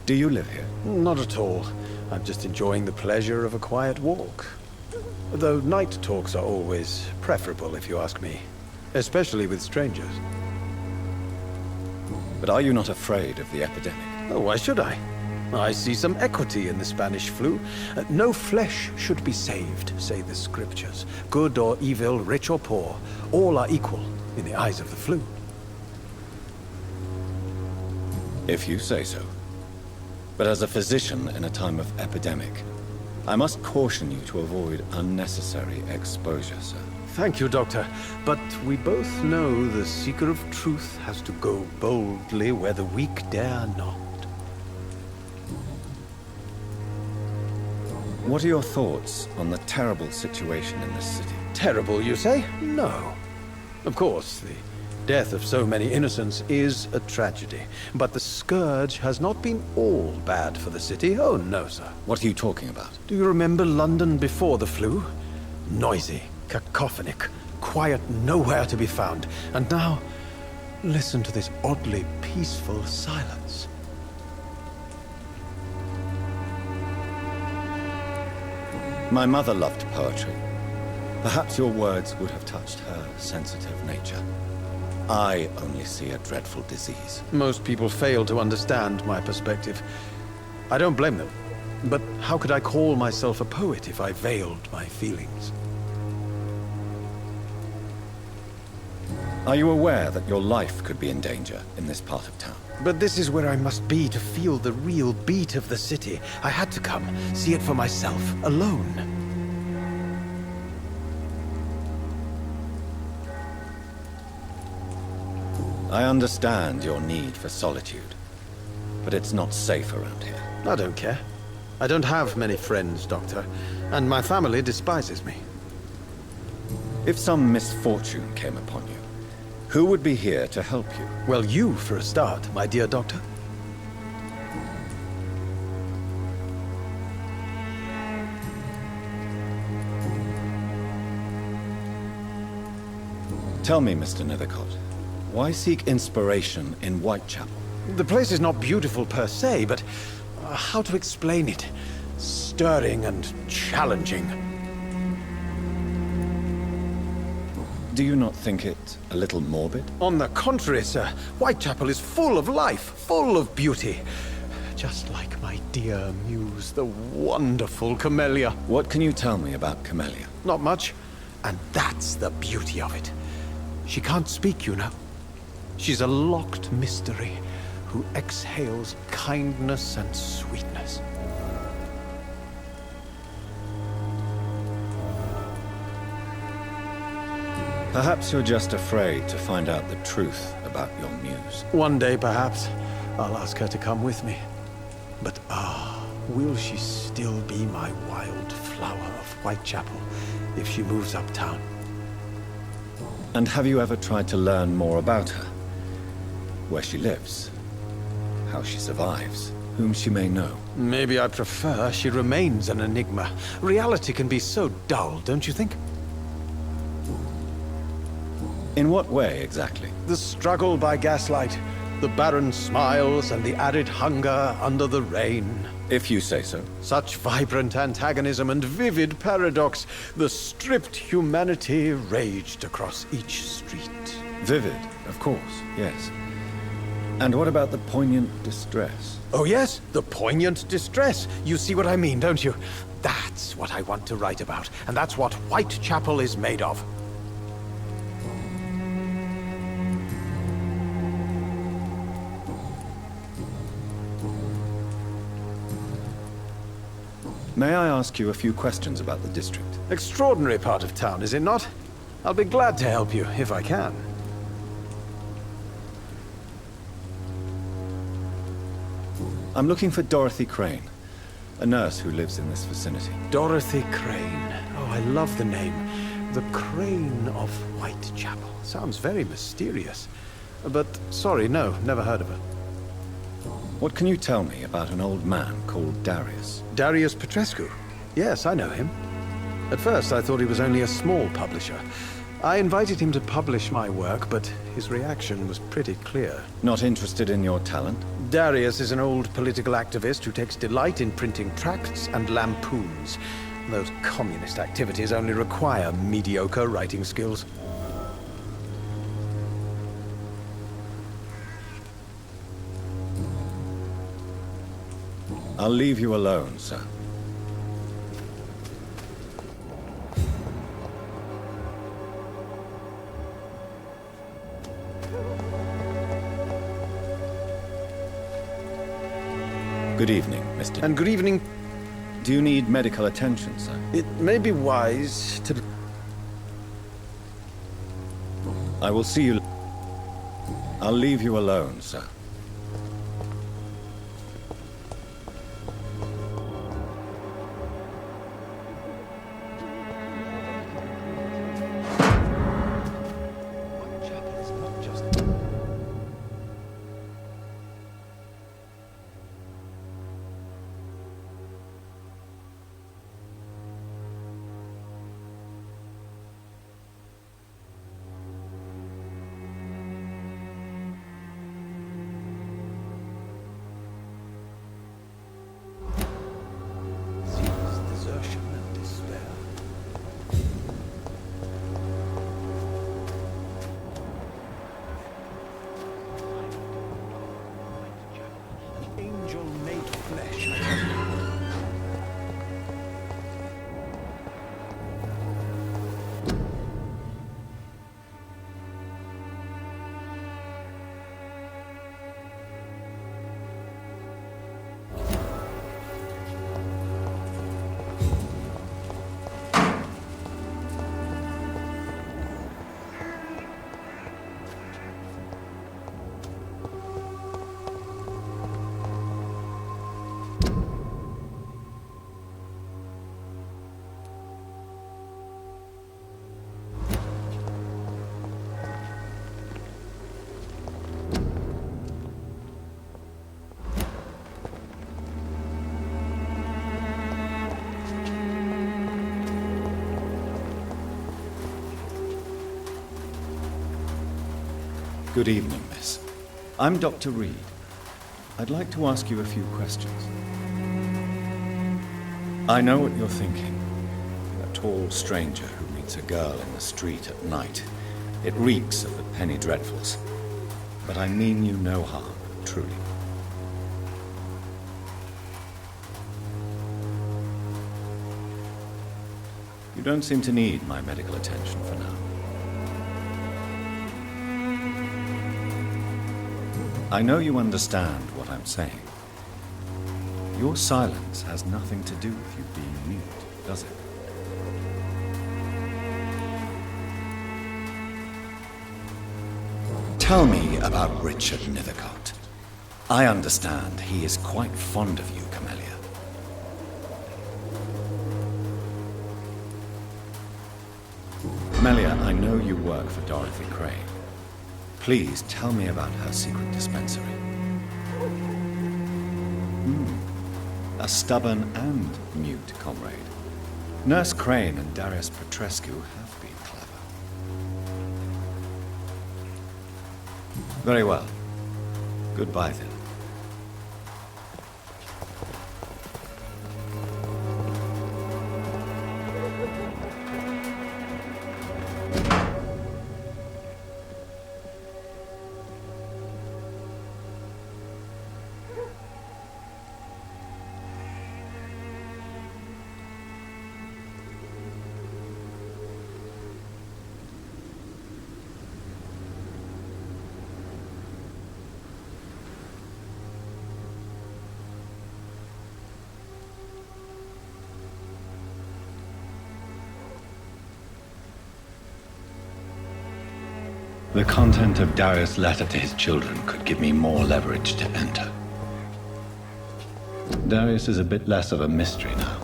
Do you live here? Not at all. I'm just enjoying the pleasure of a quiet walk. Though night talks are always preferable, if you ask me. Especially with strangers. But are you not afraid of the epidemic? Oh, why should I? I see some equity in the Spanish flu. No flesh should be saved, say the scriptures. Good or evil, rich or poor, all are equal in the eyes of the flu. If you say so. But as a physician in a time of epidemic, I must caution you to avoid unnecessary exposure, sir. Thank you, Doctor. But we both know the seeker of truth has to go boldly where the weak dare not. What are your thoughts on the terrible situation in this city? Terrible, you say? No. Of course, the death of so many innocents is a tragedy. But the scourge has not been all bad for the city. Oh, no, sir. What are you talking about? Do you remember London before the flu? Noisy, cacophonic, quiet nowhere to be found. And now, listen to this oddly peaceful silence. My mother loved poetry. Perhaps your words would have touched her sensitive nature. I only see a dreadful disease. Most people fail to understand my perspective. I don't blame them. But how could I call myself a poet if I veiled my feelings? Are you aware that your life could be in danger in this part of town? But this is where I must be to feel the real beat of the city. I had to come, see it for myself, alone. I understand your need for solitude, but it's not safe around here. I don't care. I don't have many friends, Doctor, and my family despises me. If some misfortune came upon you, who would be here to help you? Well, you, for a start, my dear Doctor. Tell me, Mr. Nethercott, why seek inspiration in Whitechapel? The place is not beautiful per se, but how to explain it? Stirring and challenging. Do you not think it a little morbid? On the contrary, sir. Whitechapel is full of life, full of beauty. Just like my dear muse, the wonderful Camellia. What can you tell me about Camellia? Not much. And that's the beauty of it. She can't speak, you know. She's a locked mystery who exhales kindness and sweetness. Perhaps you're just afraid to find out the truth about your muse. One day, perhaps, I'll ask her to come with me. But will she still be my wild flower of Whitechapel if she moves uptown? And have you ever tried to learn more about her? Where she lives, how she survives, whom she may know? Maybe I prefer she remains an enigma. Reality can be so dull, don't you think? In what way, exactly? The struggle by gaslight, the barren smiles and the arid hunger under the rain. If you say so. Such vibrant antagonism and vivid paradox. The stripped humanity raged across each street. Vivid, of course, yes. And what about the poignant distress? Oh yes, the poignant distress. You see what I mean, don't you? That's what I want to write about, and that's what Whitechapel is made of. May I ask you a few questions about the district? Extraordinary part of town, is it not? I'll be glad to help you, if I can. I'm looking for Dorothy Crane, a nurse who lives in this vicinity. Dorothy Crane. Oh, I love the name. The Crane of Whitechapel. Sounds very mysterious. But, sorry, no, never heard of her. What can you tell me about an old man called Darius? Darius Petrescu? Yes, I know him. At first, I thought he was only a small publisher. I invited him to publish my work, but his reaction was pretty clear. Not interested in your talent? Darius is an old political activist who takes delight in printing tracts and lampoons. Those communist activities only require mediocre writing skills. I'll leave you alone, sir. Good evening, Mr. And good evening. Do you need medical attention, sir? It may be wise to... I will see you... I'll leave you alone, sir. Good evening, miss. I'm Dr. Reed. I'd like to ask you a few questions. I know what you're thinking. A tall stranger who meets a girl in the street at night. It reeks of the penny dreadfuls. But I mean you no harm, truly. You don't seem to need my medical attention for now. I know you understand what I'm saying. Your silence has nothing to do with you being mute, does it? Tell me about Richard Nethercott. I understand he is quite fond of you, Camellia. Camellia, I know you work for Dorothy Crane. Please tell me about her secret dispensary. A stubborn and mute comrade. Nurse Crane and Darius Petrescu have been clever. Very well. Goodbye then. The content of Darius' letter to his children could give me more leverage to enter. Darius is a bit less of a mystery now.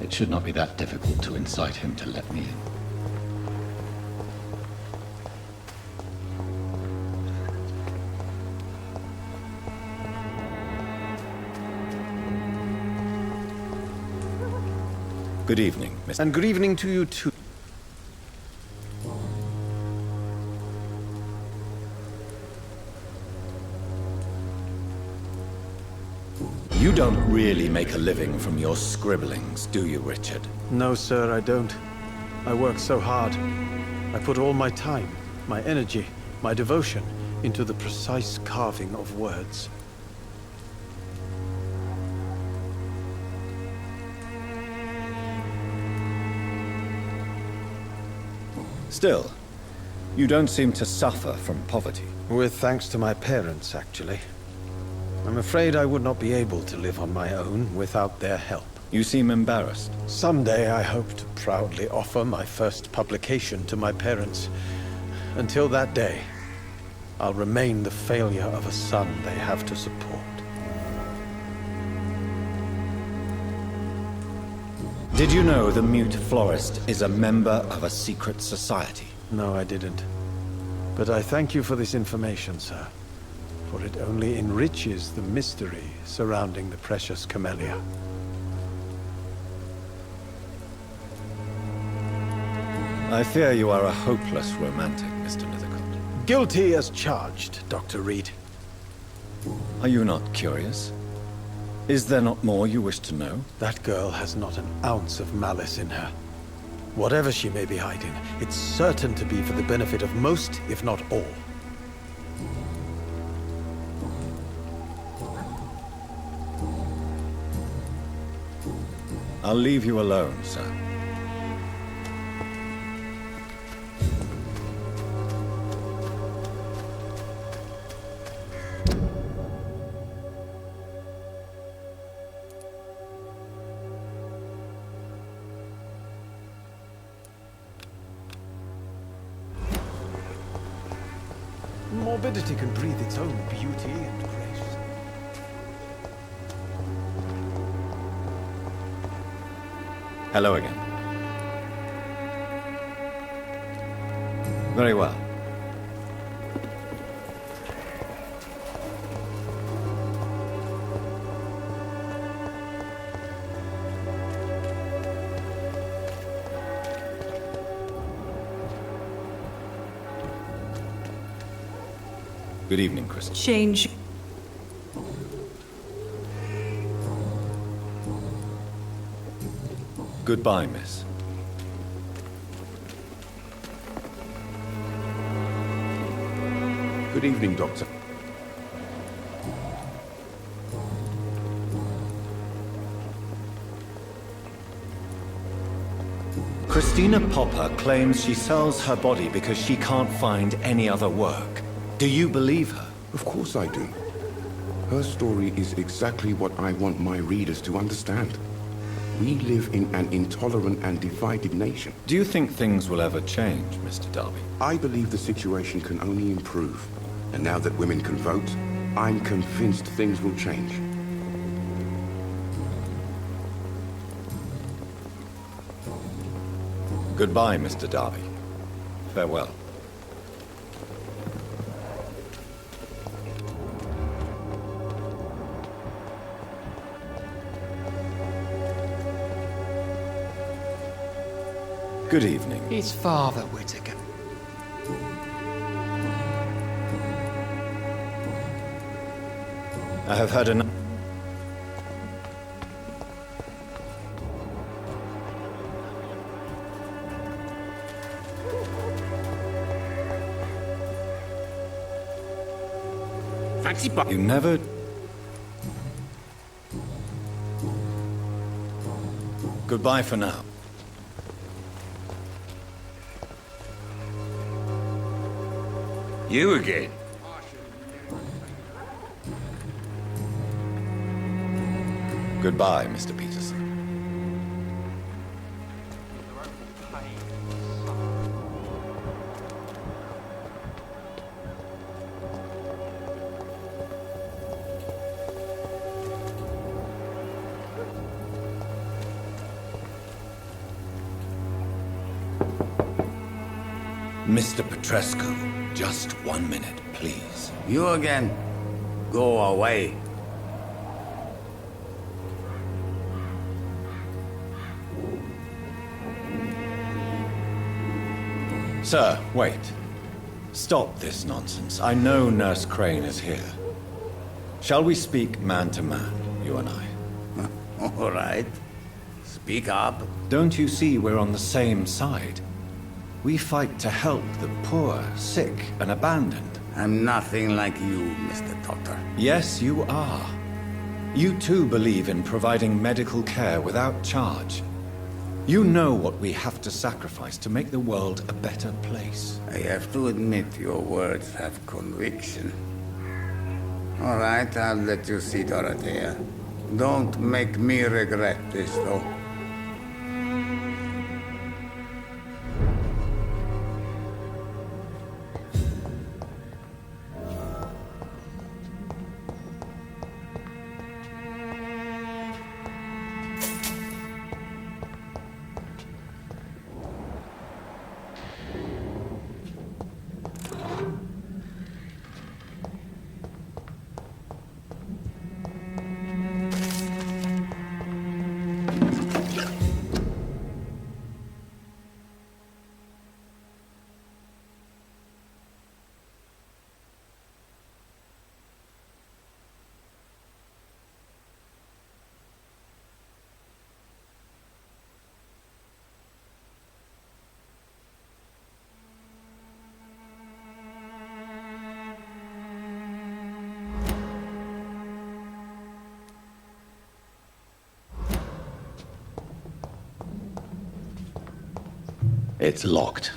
It should not be that difficult to incite him to let me in. Good evening, Mr. And good evening to you too. You don't really make a living from your scribblings, do you, Richard? No, sir, I don't. I work so hard. I put all my time, my energy, my devotion into the precise carving of words. Still, you don't seem to suffer from poverty. With thanks to my parents, actually. I'm afraid I would not be able to live on my own without their help. You seem embarrassed. Someday I hope to proudly offer my first publication to my parents. Until that day, I'll remain the failure of a son they have to support. Did you know the mute florist is a member of a secret society? No, I didn't. But I thank you for this information, sir. For it only enriches the mystery surrounding the precious camellia. I fear you are a hopeless romantic, Mr. Nethercott. Guilty as charged, Dr. Reed. Are you not curious? Is there not more you wish to know? That girl has not an ounce of malice in her. Whatever she may be hiding, it's certain to be for the benefit of most, if not all. I'll leave you alone, sir. Morbidity can breathe its own beauty and grace. Hello again. Very well. Good evening, Chris. Change. Goodbye, miss. Good evening, Doctor. Christina Popper claims she sells her body because she can't find any other work. Do you believe her? Of course I do. Her story is exactly what I want my readers to understand. We live in an intolerant and divided nation. Do you think things will ever change, Mr. Darby? I believe the situation can only improve. And now that women can vote, I'm convinced things will change. Goodbye, Mr. Darby. Farewell. Good evening. It's Father Whitaker. I have heard enough. You never... Goodbye for now. You again? Goodbye, Mr. Peterson. Mr. Petrescu, just 1 minute, please. You again? Go away. Sir, wait. Stop this nonsense. I know Nurse Crane is here. Shall we speak man to man, you and I? All right. Speak up. Don't you see we're on the same side? We fight to help the poor, sick, and abandoned. I'm nothing like you, Mr. Doctor. Yes, you are. You too believe in providing medical care without charge. You know what we have to sacrifice to make the world a better place. I have to admit your words have conviction. All right, I'll let you see Dorothea. Don't make me regret this, though. It's locked.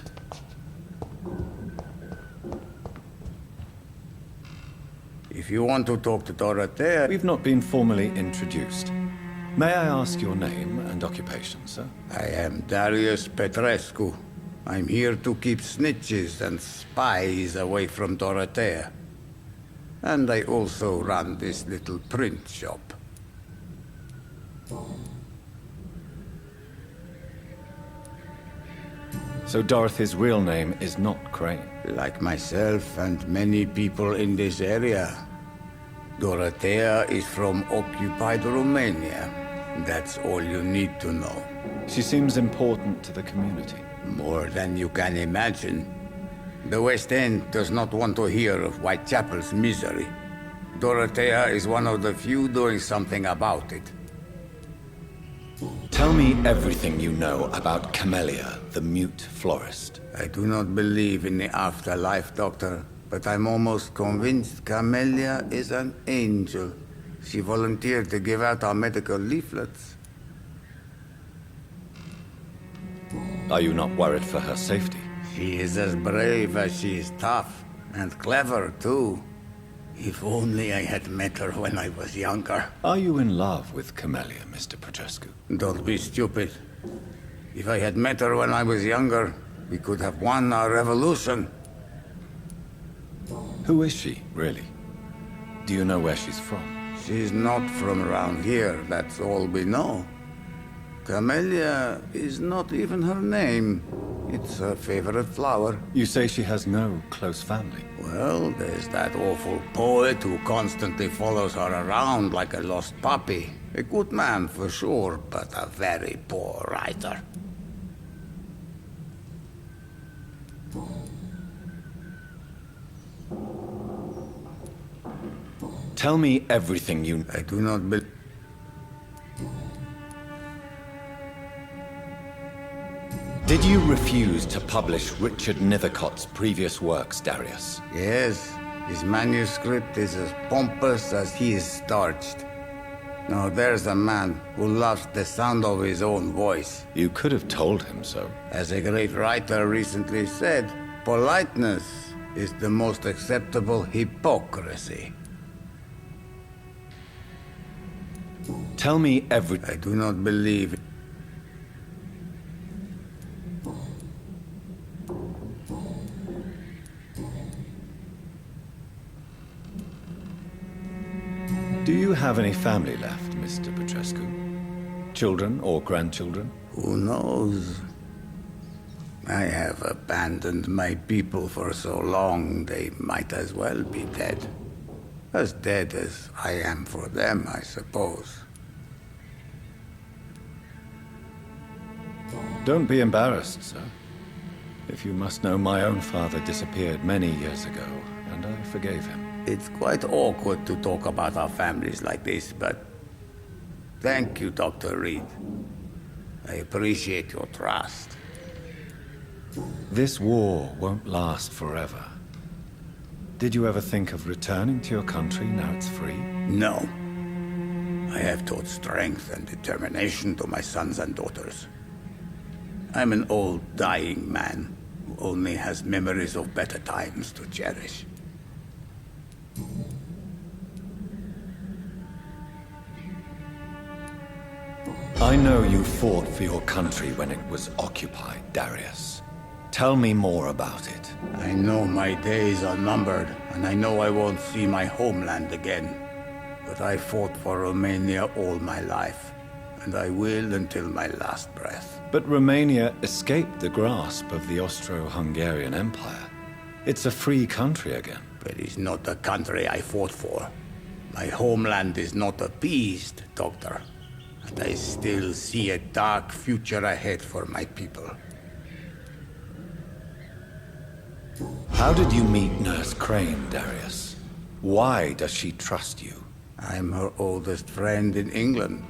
If you want to talk to Dorothea... We've not been formally introduced. May I ask your name and occupation, sir? I am Darius Petrescu. I'm here to keep snitches and spies away from Dorothea. And I also run this little print shop. So Dorothy's real name is not Crane? Like myself and many people in this area. Dorothea is from occupied Romania. That's all you need to know. She seems important to the community. More than you can imagine. The West End does not want to hear of Whitechapel's misery. Dorothea is one of the few doing something about it. Tell me everything you know about Camellia, the mute florist. I do not believe in the afterlife, Doctor, but I'm almost convinced Camellia is an angel. She volunteered to give out our medical leaflets. Are you not worried for her safety? She is as brave as she is tough, and clever, too. If only I had met her when I was younger. Are you in love with Camellia, Mr. Petrescu? Don't be stupid. If I had met her when I was younger, we could have won our revolution. Who is she, really? Do you know where she's from? She's not from around here, that's all we know. Camellia is not even her name. It's her favorite flower. You say she has no close family? Well, there's that awful poet who constantly follows her around like a lost puppy. A good man for sure, but a very poor writer. Tell me everything you... I do not believe... Did you refuse to publish Richard Nethercott's previous works, Darius? Yes. His manuscript is as pompous as he is starched. Now there's a man who loves the sound of his own voice. You could have told him so. As a great writer recently said, politeness is the most acceptable hypocrisy. Tell me I do not believe... Do you have any family left, Mr. Petrescu? Children or grandchildren? Who knows? I have abandoned my people for so long, they might as well be dead. As dead as I am for them, I suppose. Don't be embarrassed, sir. If you must know, my own father disappeared many years ago, and I forgave him. It's quite awkward to talk about our families like this, but thank you, Dr. Reed. I appreciate your trust. This war won't last forever. Did you ever think of returning to your country now it's free? No. I have taught strength and determination to my sons and daughters. I'm an old, dying man who only has memories of better times to cherish. I know you fought for your country when it was occupied, Darius. Tell me more about it. I know my days are numbered, and I know I won't see my homeland again. But I fought for Romania all my life, and I will until my last breath. But Romania escaped the grasp of the Austro-Hungarian Empire. It's a free country again. But it's not the country I fought for. My homeland is not appeased, Doctor. And I still see a dark future ahead for my people. How did you meet Nurse Crane, Darius? Why does she trust you? I'm her oldest friend in England.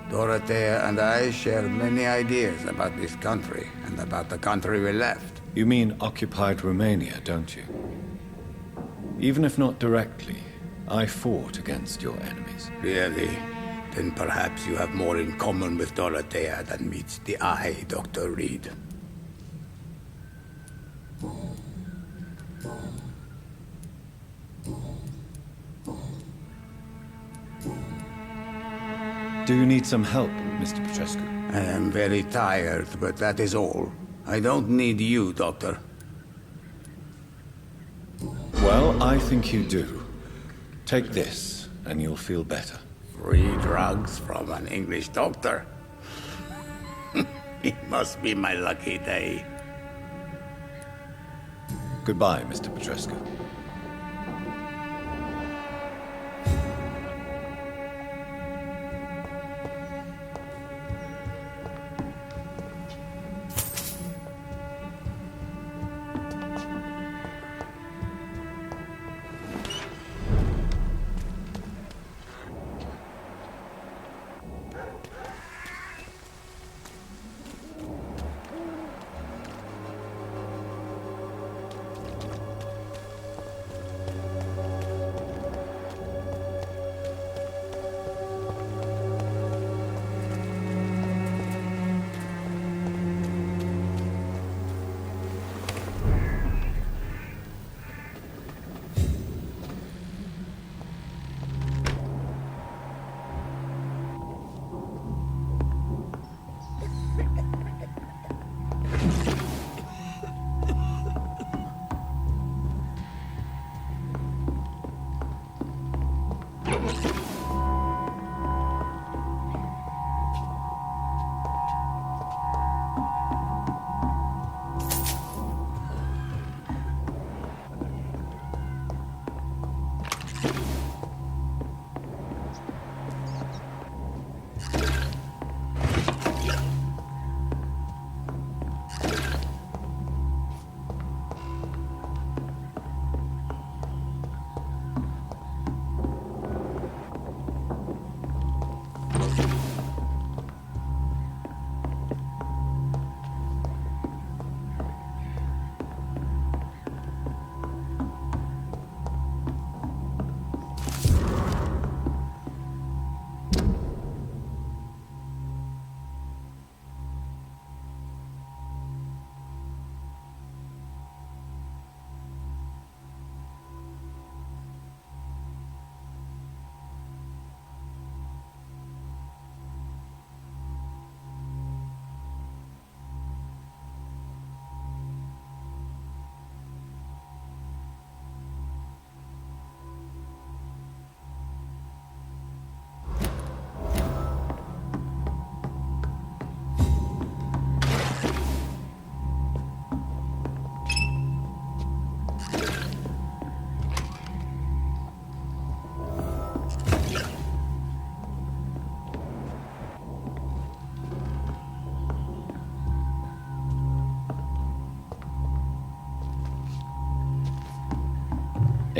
Dorothea and I share many ideas about this country and about the country we left. You mean occupied Romania, don't you? Even if not directly, I fought against your enemies. Really? Then perhaps you have more in common with Dorothea than meets the eye, Dr. Reed. Do you need some help, Mr. Petrescu? I am very tired, but that is all. I don't need you, Doctor. Well, I think you do. Take this, and you'll feel better. Free drugs from an English doctor? It must be my lucky day. Goodbye, Mr. Petrescu.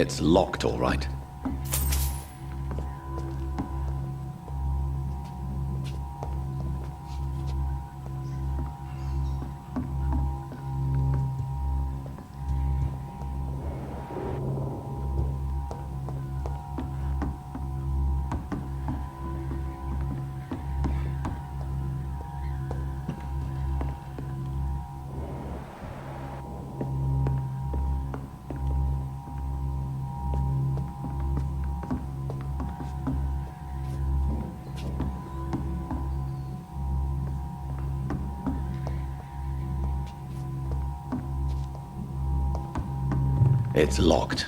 It's locked, all right. It's locked.